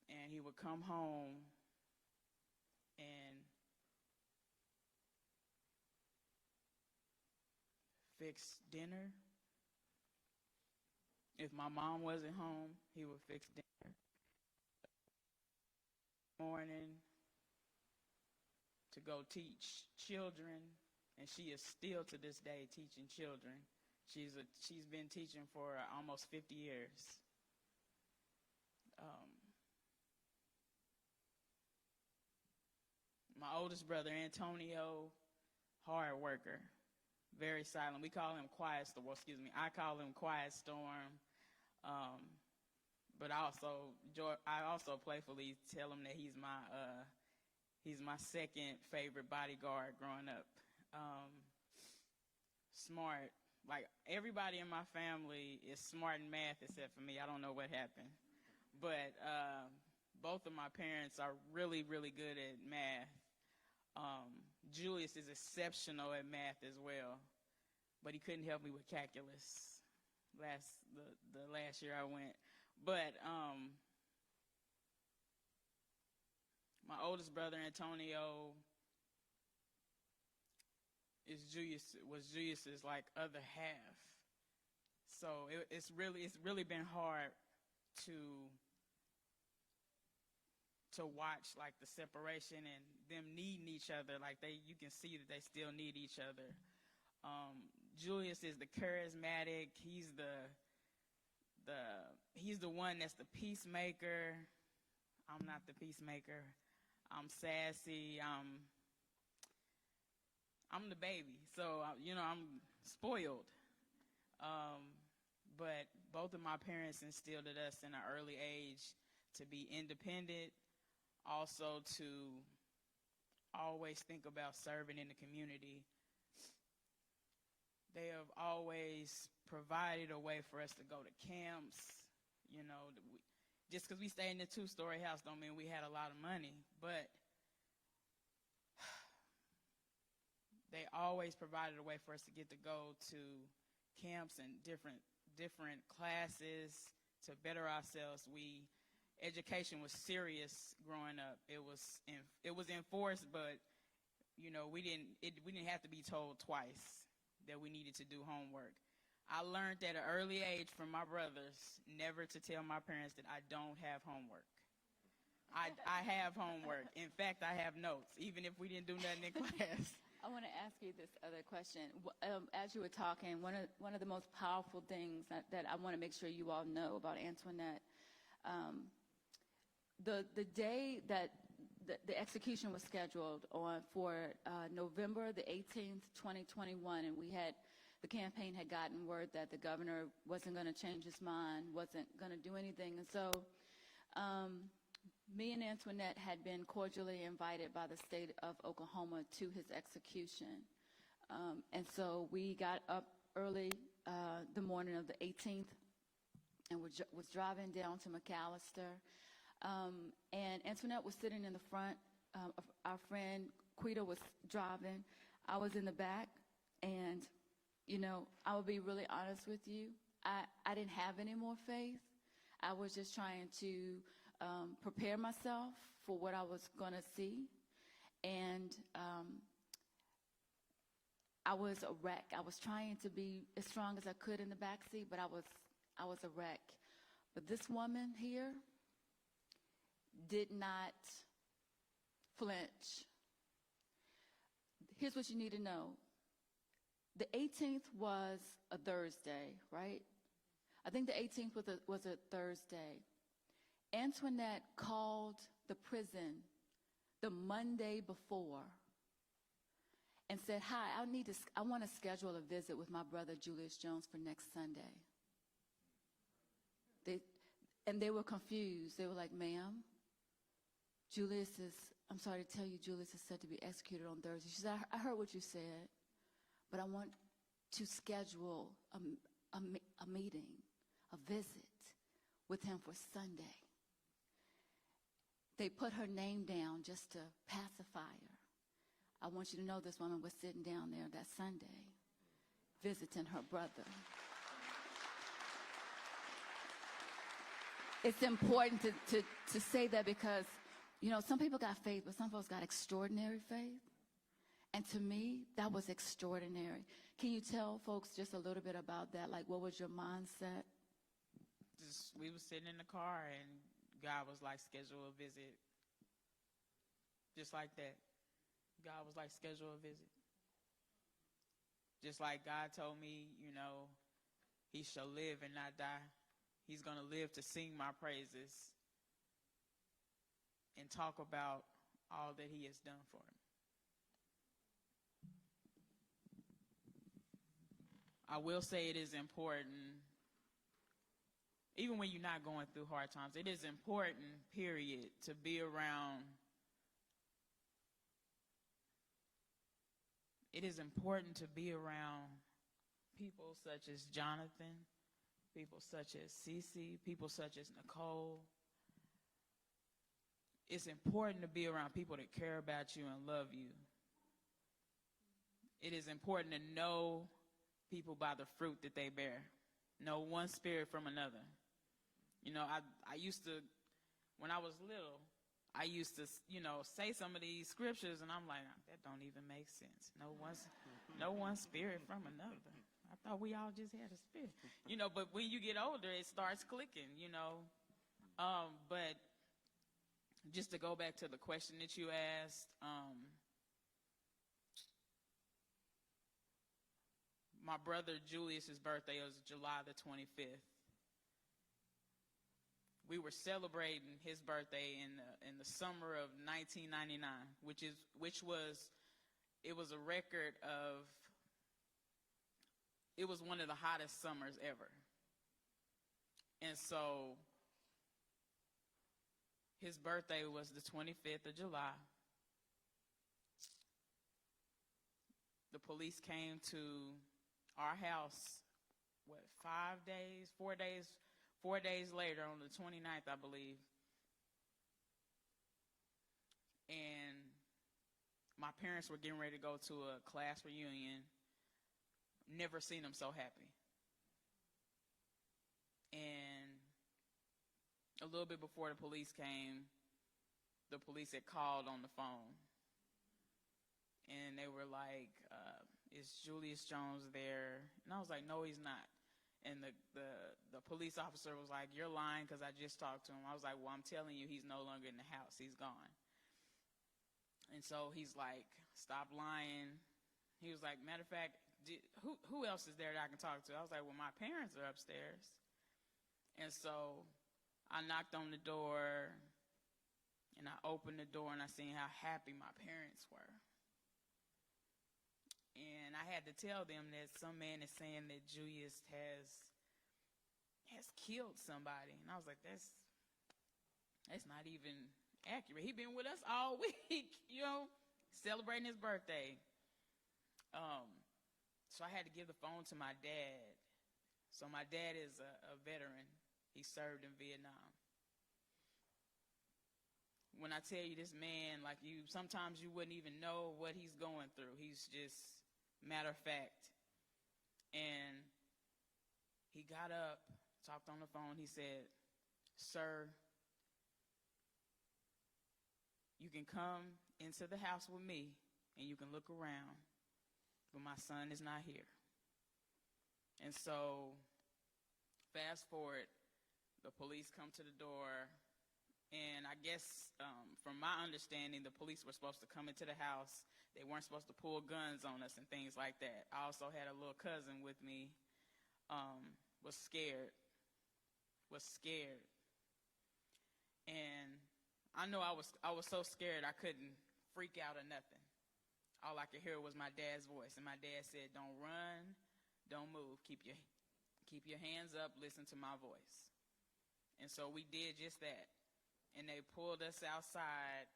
And he would come home and fix dinner. If my mom wasn't home, he would fix dinner. Morning to go teach children, and she is still to this day teaching children. She's been teaching for almost 50 years. My oldest brother, Antonio, hard worker, very silent. We call him Quiet Storm. Well, excuse me, I call him Quiet Storm. But I also playfully tell him that he's my second favorite bodyguard growing up. Smart. Like, everybody in my family is smart in math except for me. I don't know what happened. But both of my parents are really, really good at math. Julius is exceptional at math as well, but he couldn't help me with calculus the last year I went. But my oldest brother, Antonio, was Julius's like other half. So it's really been hard to watch like the separation and them needing each other. Like you can see that they still need each other. Julius is the charismatic. He's the one that's the peacemaker. I'm not the peacemaker. I'm sassy. I'm the baby. So I'm spoiled. But both of my parents instilled in us in an early age to be independent, also to always think about serving in the community. They have always provided a way for us to go to camps. Just because we stay in a 2-story house don't mean we had a lot of money, but they always provided a way for us to get to go to camps and different classes to better ourselves. Education was serious growing up. It was enforced, but we didn't have to be told twice that we needed to do homework. I learned at an early age from my brothers never to tell my parents that I don't have homework. I have homework. In fact, I have notes, even if we didn't do nothing in class. I want to ask you this other question. As you were talking, one of the most powerful things that I want to make sure you all know about Antoinette, the day that the execution was scheduled for November the 18th, 2021, and the campaign had gotten word that the governor wasn't going to change his mind, wasn't going to do anything. And so me and Antoinette had been cordially invited by the state of Oklahoma to his execution. And so we got up early the morning of the 18th and was driving down to McAllister. And Antoinette was sitting in the front. Our friend Quita was driving. I was in the back. And, you know, I will be really honest with you. I didn't have any more faith. I was just trying to prepare myself for what I was going to see. And I was a wreck. I was trying to be as strong as I could in the back seat, but I was a wreck. But this woman here did not flinch. Here's what you need to know. The 18th was a Thursday, right? I think the 18th was a Thursday. Antoinette called the prison the Monday before and said, "Hi, I want to schedule a visit with my brother Julius Jones for next Sunday." They were confused. They were like, "Ma'am, I'm sorry to tell you, Julius is set to be executed on Thursday." She said, I heard what you said, but I want to schedule a meeting, a visit with him for Sunday. They put her name down just to pacify her. I want you to know this woman was sitting down there that Sunday, visiting her brother. It's important to say that because, you know, some people got faith, but some folks got extraordinary faith. And to me, that was extraordinary. Can you tell folks just a little bit about that? Like, what was your mindset? We were sitting in the car, and God was like, schedule a visit. Just like that. God was like, schedule a visit. Just like God told me, you know, he shall live and not die. He's going to live to sing my praises and talk about all that he has done for me. I will say it is important, even when you're not going through hard times, it is important, period, to be around. It is important to be around people such as Jonathan, people such as CeCe, people such as Nicole. It's important to be around people that care about you and love you. It is important to know people by the fruit that they bear. Know one spirit from another. You know, I used to, when I was little, I used to, you know, say some of these scriptures, and I'm like, that don't even make sense. No one spirit from another. I thought we all just had a spirit. You know, but when you get older, it starts clicking, you know. But just to go back to the question that you asked, my brother Julius's birthday was July the 25th. We were celebrating his birthday in the summer of 1999, which was a record of, it was one of the hottest summers ever. And so his birthday was the 25th of July. The police came to our house, 4 days later, on the 29th, I believe. And my parents were getting ready to go to a class reunion. Never seen them so happy. And a little bit before the police came, the police had called on the phone. And they were like, is Julius Jones there? And I was like, no, he's not. And the police officer was like, you're lying because I just talked to him. I was like, well, I'm telling you, he's no longer in the house. He's gone. And so he's like, stop lying. He was like, matter of fact, who else is there that I can talk to? I was like, well, my parents are upstairs. And so I knocked on the door, and I opened the door, and I seen how happy my parents were. And I had to tell them that some man is saying that Julius has killed somebody. And I was like, that's not even accurate. He's been with us all week, you know, celebrating his birthday. So I had to give the phone to my dad. So my dad is a veteran. He served in Vietnam. When I tell you this man, like sometimes you wouldn't even know what he's going through. He's just matter of fact. And he got up, talked on the phone. He said, "Sir, you can come into the house with me and you can look around, but my son is not here." And so, fast forward, the police come to the door, and I guess from my understanding, the police were supposed to come into the house. They weren't supposed to pull guns on us and things like that. I also had a little cousin with me, was scared. And I know I was so scared I couldn't freak out or nothing. All I could hear was my dad's voice, and my dad said, "Don't run, don't move, keep your hands up, listen to my voice." And so we did just that. And they pulled us outside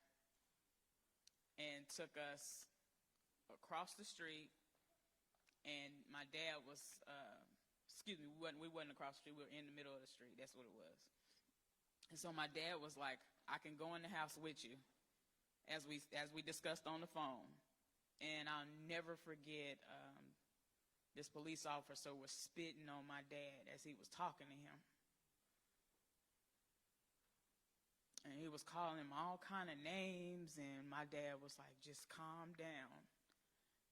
and took us across the street. And my dad was, we wasn't across the street, we were in the middle of the street. That's what it was. And so my dad was like, "I can go in the house with you," as we discussed on the phone. And I'll never forget, this police officer was spitting on my dad as he was talking to him. And he was calling him all kind of names, and my dad was like, "Just calm down."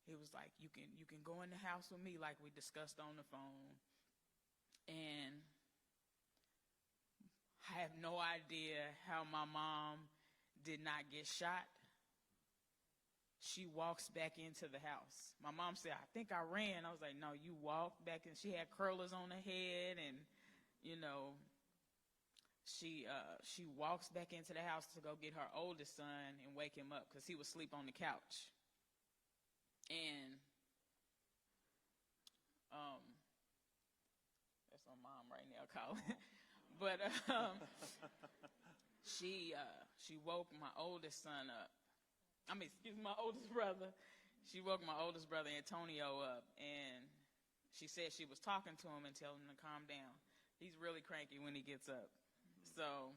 He was like, you can go in the house with me," like we discussed on the phone. And I have no idea how my mom did not get shot. She walks back into the house. My mom said, "I think I ran." I was like, "No, you walked back in." She had curlers on her head, and, she walks back into the house to go get her oldest son and wake him up because he was asleep on the couch. And that's my mom right now calling. But she woke my oldest son up. My oldest brother. She woke my oldest brother, Antonio, up, and she said she was talking to him and telling him to calm down. He's really cranky when he gets up. So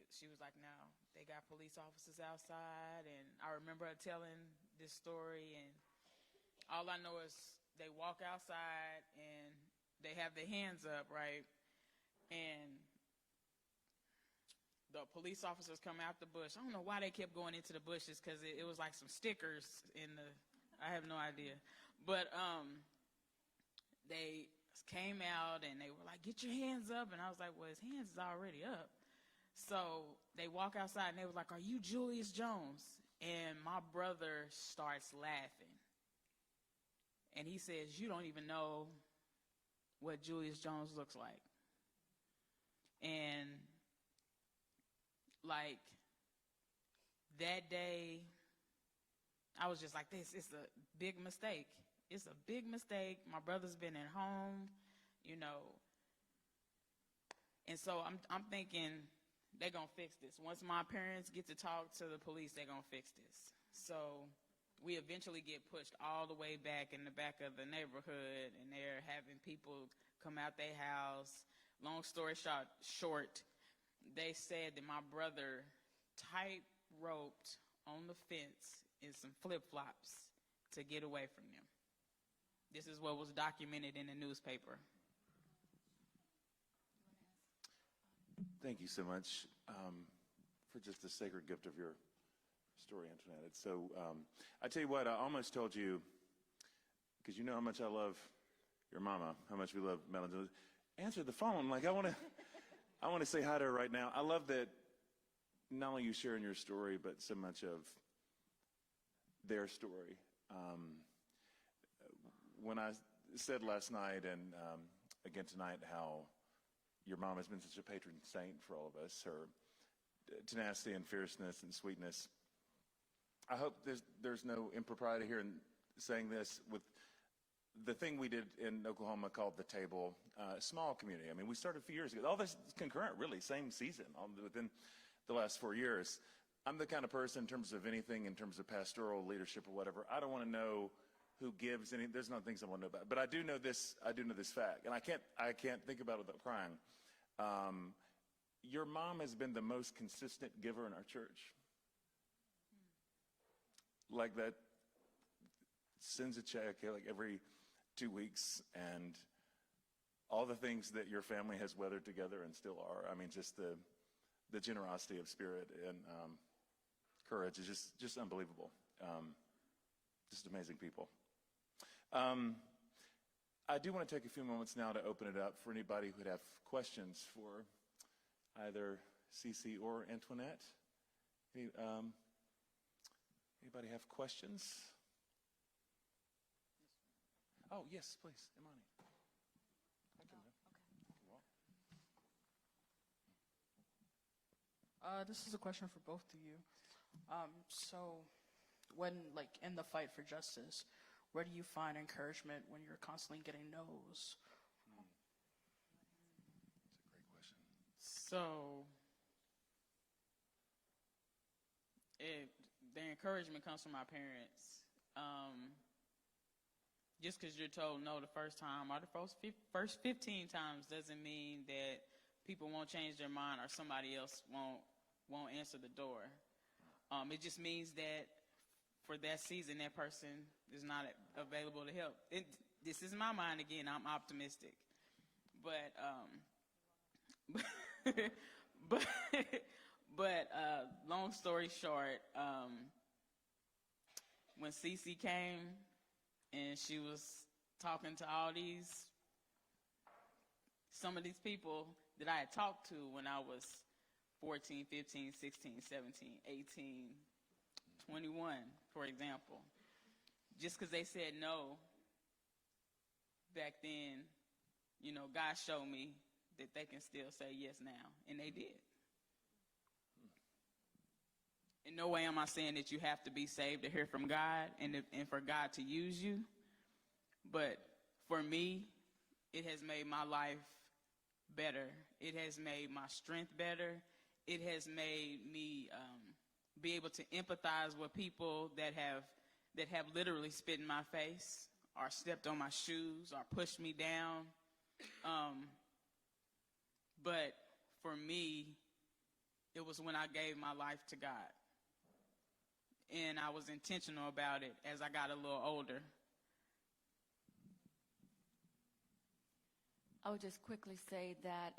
she was like, "No, they got police officers outside." And I remember her telling this story, and all I know is they walk outside and they have their hands up, right? And the police officers come out the bush. I don't know why they kept going into the bushes, because it was like some stickers I have no idea. But they came out and they were like, "Get your hands up." And I was like, "Well, his hands is already up." So they walk outside and they was like, "Are you Julius Jones?" And my brother starts laughing. And he says, "You don't even know what Julius Jones looks like." And like that day, I was just like, "This is a big mistake. It's a big mistake. My brother's been at home, And so I'm thinking they're going to fix this. Once my parents get to talk to the police, they're going to fix this. So we eventually get pushed all the way back in the back of the neighborhood, and they're having people come out their house. Long story short, they said that my brother tight-roped on the fence in some flip-flops to get away from them. This is what was documented in the newspaper. Thank you so much for just the sacred gift of your story, Antoinette. It's so, I tell you what, I almost told you, because you know how much I love your mama, how much we love Melanie. Answer the phone. Like, I want to say hi to her right now. I love that not only you sharing your story, but so much of their story. When I said last night and again tonight how your mom has been such a patron saint for all of us, her tenacity and fierceness and sweetness, I hope there's no impropriety here in saying this. With the thing we did in Oklahoma called The Table, small community. I mean, we started a few years ago. All this is concurrent, really, same season, within the last 4 years. I'm the kind of person, in terms of anything, in terms of pastoral leadership or whatever, I don't want to know who gives any. There's no things I want to know about, but I do know this. I do know this fact, and I can't think about it without crying. Your mom has been the most consistent giver in our church. Like that, sends a check like every 2 weeks, and all the things that your family has weathered together and still are. I mean, just the generosity of spirit and courage is just unbelievable. Just amazing people. I do want to take a few moments now to open it up for anybody who would have questions for either CeCe or Antoinette. Anybody have questions? Oh, yes, please, Imani. Thank you, man. Okay. This is a question for both of you. So when, like, in the fight for justice, where do you find encouragement when you're constantly getting no's? That's a great question. So the encouragement comes from my parents. Just because you're told no the first time or the first 15 times doesn't mean that people won't change their mind or somebody else won't answer the door. It just means that for that season, that person is not available to help. This is my mind again. I'm optimistic, but long story short, when CeCe came and she was talking to some of these people that I had talked to when I was 14, 15, 16, 17, 18, 21, for example. Just because they said no back then, God showed me that they can still say yes now, and they did. In no way am I saying that you have to be saved to hear from God and for God to use you. But for me, it has made my life better. It has made my strength better. It has made me be able to empathize with people that have literally spit in my face or stepped on my shoes or pushed me down. But for me, it was when I gave my life to God. And I was intentional about it as I got a little older. I would just quickly say that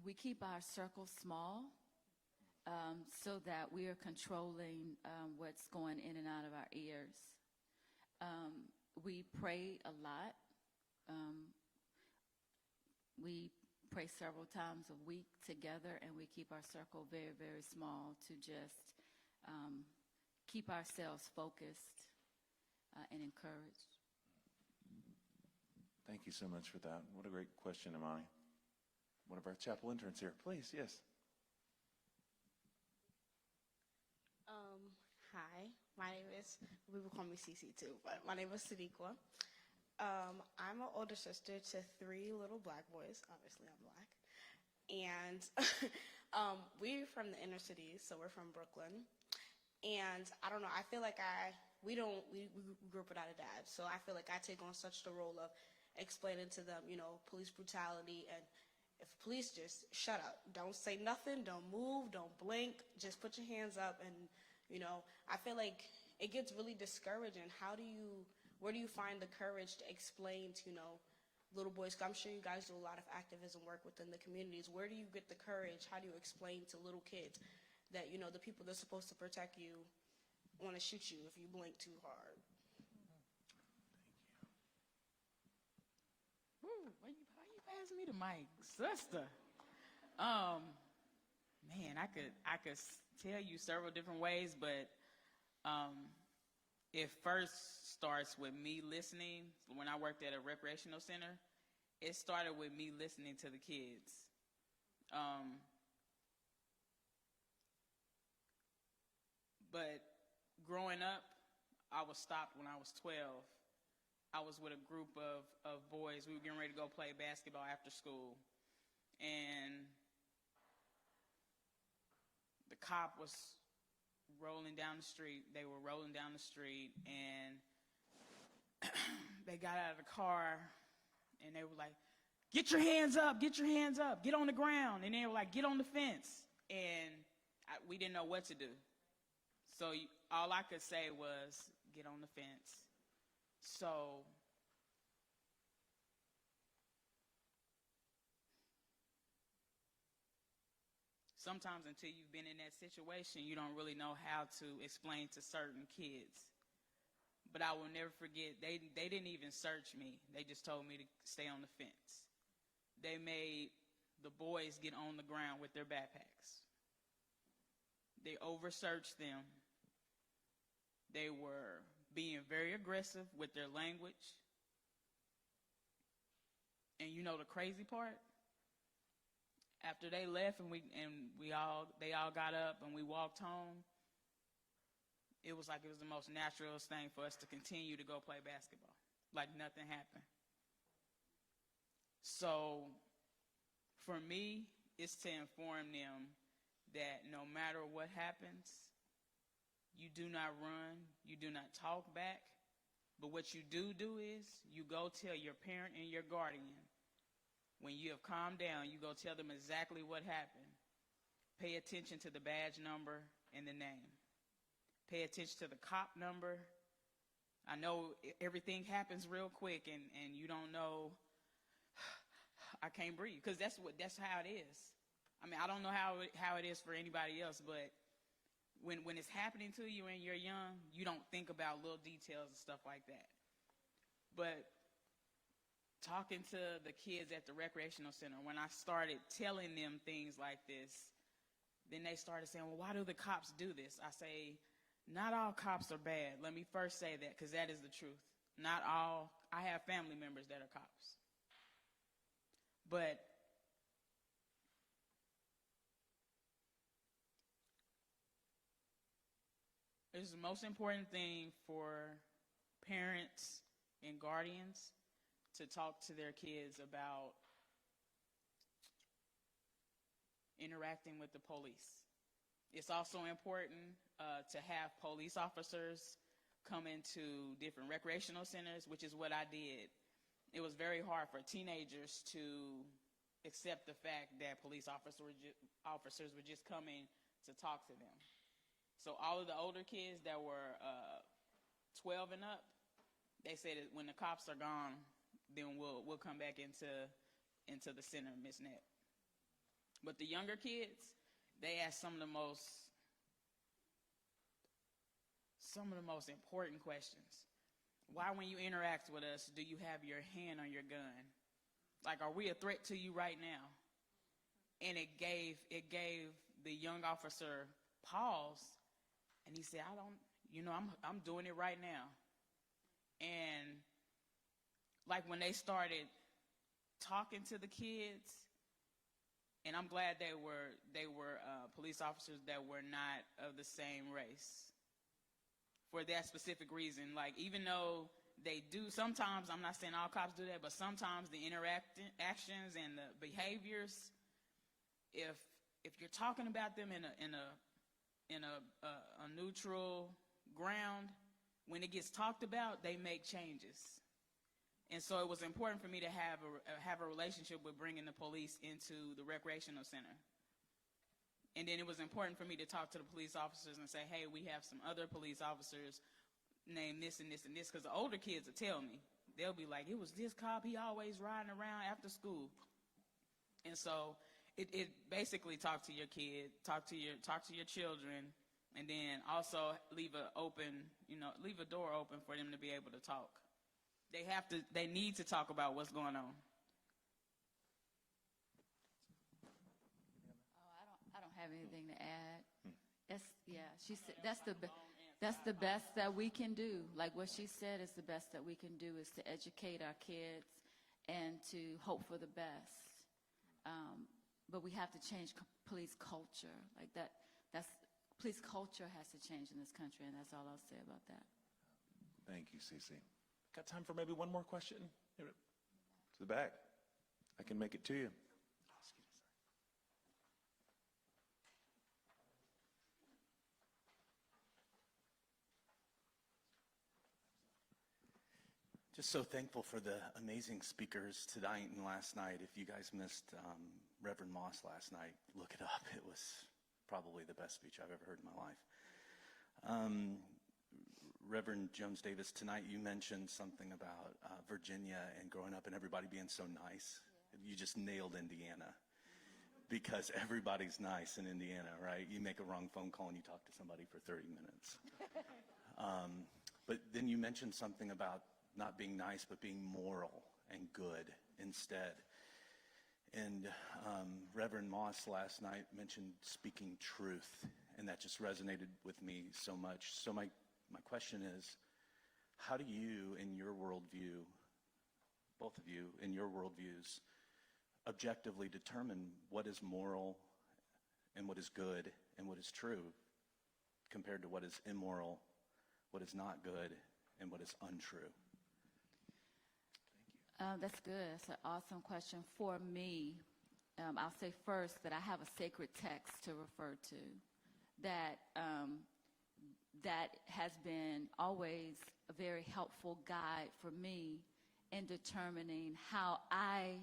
we keep our circle small so that we are controlling what's going in and out of our ears. We pray a lot. We pray several times a week together, and we keep our circle very, very small to just keep ourselves focused and encouraged. Thank you so much for that. What a great question, Imani. One of our chapel interns here. Please, yes. Hi, my name is, people call me CeCe too, but my name is Sadiqa. I'm an older sister to 3 little black boys. Obviously, I'm black. And we're from the inner city, so we're from Brooklyn. And I don't know, I feel like we grew up without a dad. So I feel like I take on such the role of explaining to them, police brutality. And if police just shut up, don't say nothing, don't move, don't blink, just put your hands up. And, I feel like it gets really discouraging. Where do you find the courage to explain to, little boys? 'Cause I'm sure you guys do a lot of activism work within the communities. Where do you get the courage? How do you explain to little kids that, the people that's supposed to protect you want to shoot you if you blink too hard? Woo, why you passing me the mic, sister? Man, I could tell you several different ways, but it first starts with me listening. When I worked at a recreational center, it started with me listening to the kids. But growing up, I was stopped when I was 12. I was with a group of boys. We were getting ready to go play basketball after school. And the cop was rolling down the street. They were rolling down the street. And they got out of the car, and they were like, get your hands up, get your hands up, get on the ground. And they were like, get on the fence. And we didn't know what to do. So all I could say was, get on the fence. So sometimes until you've been in that situation, you don't really know how to explain to certain kids. But I will never forget, they didn't even search me. They just told me to stay on the fence. They made the boys get on the ground with their backpacks. They over-searched them. They were being very aggressive with their language. And you know the crazy part? After they left and they all got up and we walked home, it was like it was the most natural thing for us to continue to go play basketball, like nothing happened. So for me, it's to inform them that no matter what happens, you do not run, you do not talk back, but what you do is you go tell your parent and your guardian. When you have calmed down, you go tell them exactly what happened. Pay attention to the badge number and the name. Pay attention to the cop number. I know everything happens real quick and you don't know, I can't breathe, because that's how it is. I mean, I don't know how it is for anybody else, but when it's happening to you and you're young, you don't think about little details and stuff like that. But talking to the kids at the recreational center, when I started telling them things like this, then they started saying, well, why do the cops do this? I say, not all cops are bad. Let me first say that, because that is the truth. Not all. I have family members that are cops. But it's the most important thing for parents and guardians to talk to their kids about interacting with the police. It's also important to have police officers come into different recreational centers, which is what I did. It was very hard for teenagers to accept the fact that police officers were just coming to talk to them. So all of the older kids that were 12 and up, they said that when the cops are gone, then we'll come back into the center, Miss Net. But the younger kids, they ask some of the most important questions. Why, when you interact with us, do you have your hand on your gun? Like, are we a threat to you right now? And it gave the young officer pause, and he said, I'm doing it right now. And like when they started talking to the kids, and I'm glad they were police officers that were not of the same race for that specific reason. Like, even though they do, sometimes, I'm not saying all cops do that, but sometimes the actions and the behaviors, if you're talking about them in a neutral ground, when it gets talked about, they make changes. And so it was important for me to have a relationship with bringing the police into the recreational center. And then it was important for me to talk to the police officers and say, hey, we have some other police officers named this and this and this, because the older kids will tell me. They'll be like, it was this cop, he always riding around after school. And so it basically talk to your kid, talk to your children, and then also leave a door open for them to be able to talk. They need to talk about what's going on. I don't have anything to add. She said that's the best that we can do. Like what she said is the best that we can do is to educate our kids and to hope for the best. But we have to change police culture. Like that's police culture has to change in this country, and that's all I'll say about that. Thank you, CeCe. Got time for maybe one more question? To the back. I can make it to you. Just so thankful for the amazing speakers tonight and last night. If you guys missed Reverend Moss last night, look it up. It was probably the best speech I've ever heard in my life. Reverend Jones Davis, tonight you mentioned something about Virginia and growing up and everybody being so nice. Yeah. You just nailed Indiana. Because everybody's nice in Indiana, right? You make a wrong phone call and you talk to somebody for 30 minutes. But then you mentioned something about not being nice, but being moral and good instead. And Reverend Moss last night mentioned speaking truth, and that just resonated with me so much. So my question is, how do you, in your worldview, both of you, in your worldviews, objectively determine what is moral and what is good and what is true compared to what is immoral, what is not good, and what is untrue? That's good. That's an awesome question. For me, I'll say first that I have a sacred text to refer to that has been always a very helpful guide for me in determining how I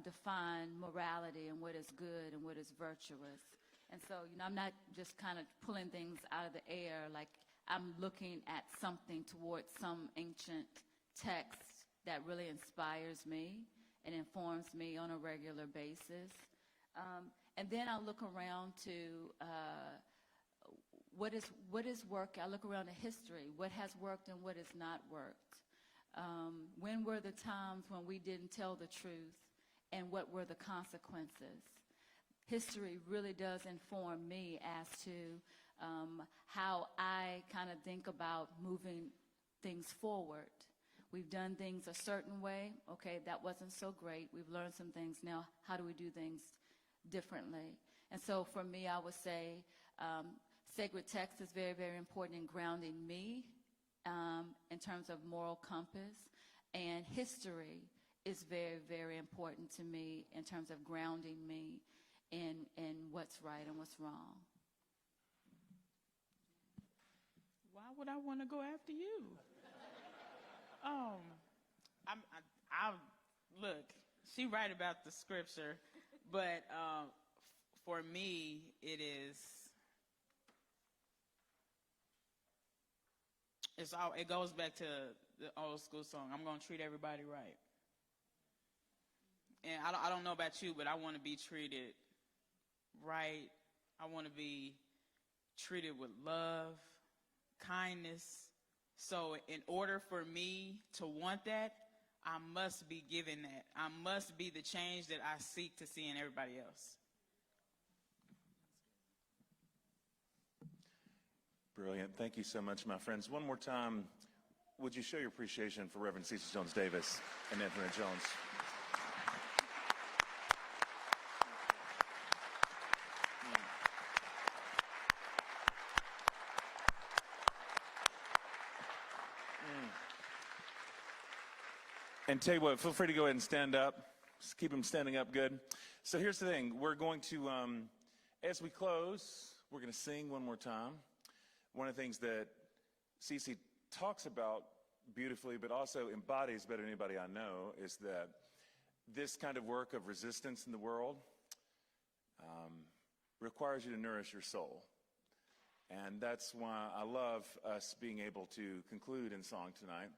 define morality and what is good and what is virtuous. And so, I'm not just kind of pulling things out of the air, like I'm looking at something towards some ancient text that really inspires me and informs me on a regular basis. And then I look around to what is work. I look around at history, what has worked and what has not worked. When were the times when we didn't tell the truth, and what were the consequences? History really does inform me as to how I kind of think about moving things forward. We've done things a certain way. Okay, that wasn't so great. We've learned some things. Now, how do we do things differently? And so for me, I would say sacred text is very, very important in grounding me in terms of moral compass. And history is very, very important to me in terms of grounding me in what's right and what's wrong. Why would I want to go after you? Look, she right about the scripture, but for me, it goes back to the old school song. I'm gonna treat everybody right, and I don't know about you, but I want to be treated right. I want to be treated with love, kindness. So in order for me to want that, I must be given that. I must be the change that I seek to see in everybody else. Brilliant. Thank you so much, my friends. One more time, would you show your appreciation for Reverend CeCe Jones Davis and Antoinette Jones? And tell you what, feel free to go ahead and stand up. Just keep them standing up good. So here's the thing. We're going to, as we close, we're going to sing one more time. One of the things that CeCe talks about beautifully, but also embodies better than anybody I know, is that this kind of work of resistance in the world requires you to nourish your soul. And that's why I love us being able to conclude in song tonight.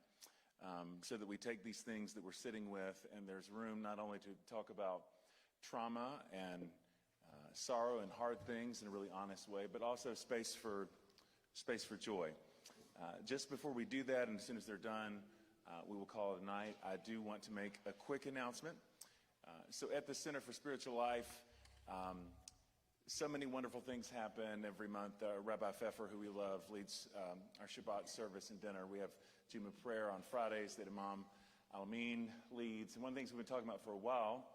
So that we take these things that we're sitting with, and there's room not only to talk about trauma and sorrow and hard things in a really honest way, but also space for joy. Just before we do that, and as soon as they're done, we will call it a night. I do want to make a quick announcement. So at the Center for Spiritual Life, so many wonderful things happen every month. Rabbi Pfeffer, who we love, leads our Shabbat service and dinner. We have Juma prayer on Fridays that Imam Al-Amin leads. And one of the things we've been talking about for a while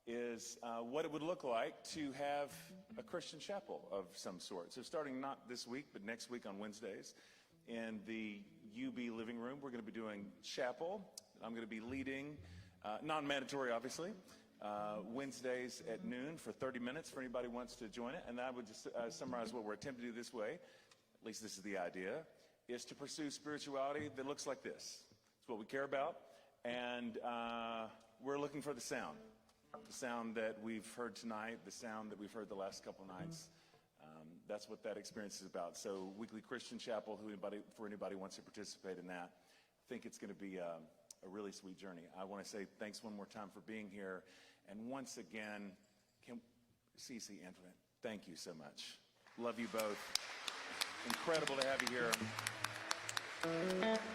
is what it would look like to have a Christian chapel of some sort. So starting not this week, but next week on Wednesdays, in the UB living room, we're going to be doing chapel. I'm going to be leading, non-mandatory obviously, Wednesdays at noon for 30 minutes for anybody who wants to join it. And I would just summarize what we're attempting to do this way, at least this is the idea, is to pursue spirituality that looks like this. It's what we care about. And we're looking for the sound that we've heard tonight, the sound that we've heard the last couple nights. That's what that experience is about. So Weekly Christian Chapel, for anybody who wants to participate in that, I think it's going to be a really sweet journey. I want to say thanks one more time for being here. And once again, CeCe, Antoinette, thank you so much. Love you both. Incredible to have you here.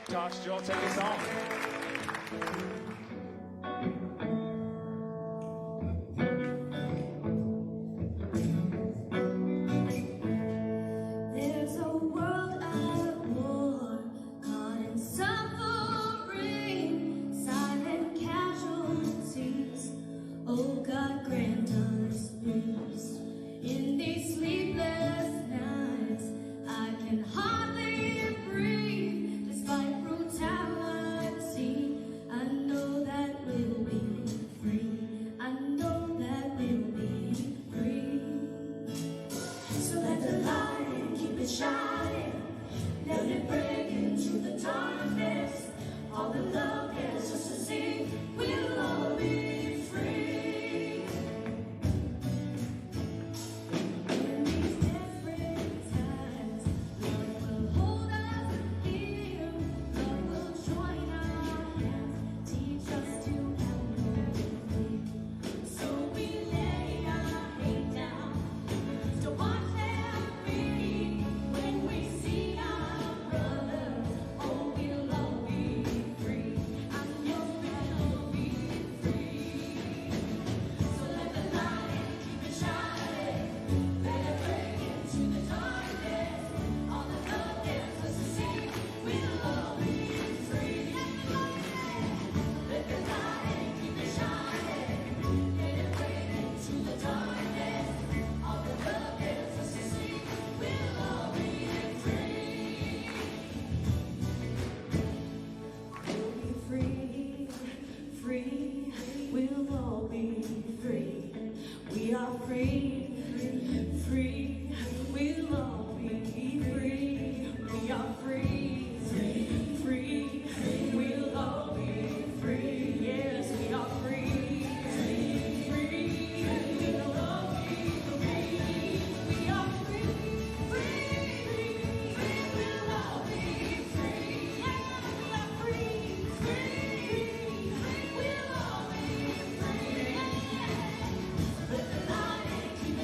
Tosh, Joel, take us home. There's a world at war, caught in suffering, silent casualties. Oh God, grant us peace. In these sleepless nights, I can hardly breathe, despite brutality. I know that we'll be free. I know that we'll be free. So let the light keep it shining. Let it break into the darkness. All the love gets us to see. We'll all be free. In these desperate times, love will hold us here. Love will join our hands, teach us to have no fear. So we lay our hate down to watch them bleed. When we see our brother, oh, we'll all be free. I know we'll be free. So let the light keep it shining. Let it break into the darkness. All the love gets us to see. We'll all be free. Let the light keep it shining. Let it break into the darkness. All the love gets us to see. We'll all be free. We'll be free, free. We'll all be free. We are free, free. We'll all be free. We are free, free. We'll all be free. Yes, we are free, free. We'll all be free. We are free, free. We'll all be free. Yeah, we are free, free. We'll all be free. Let the light keep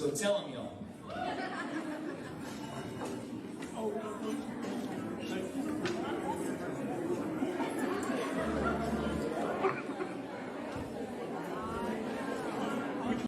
So tell them, y'all.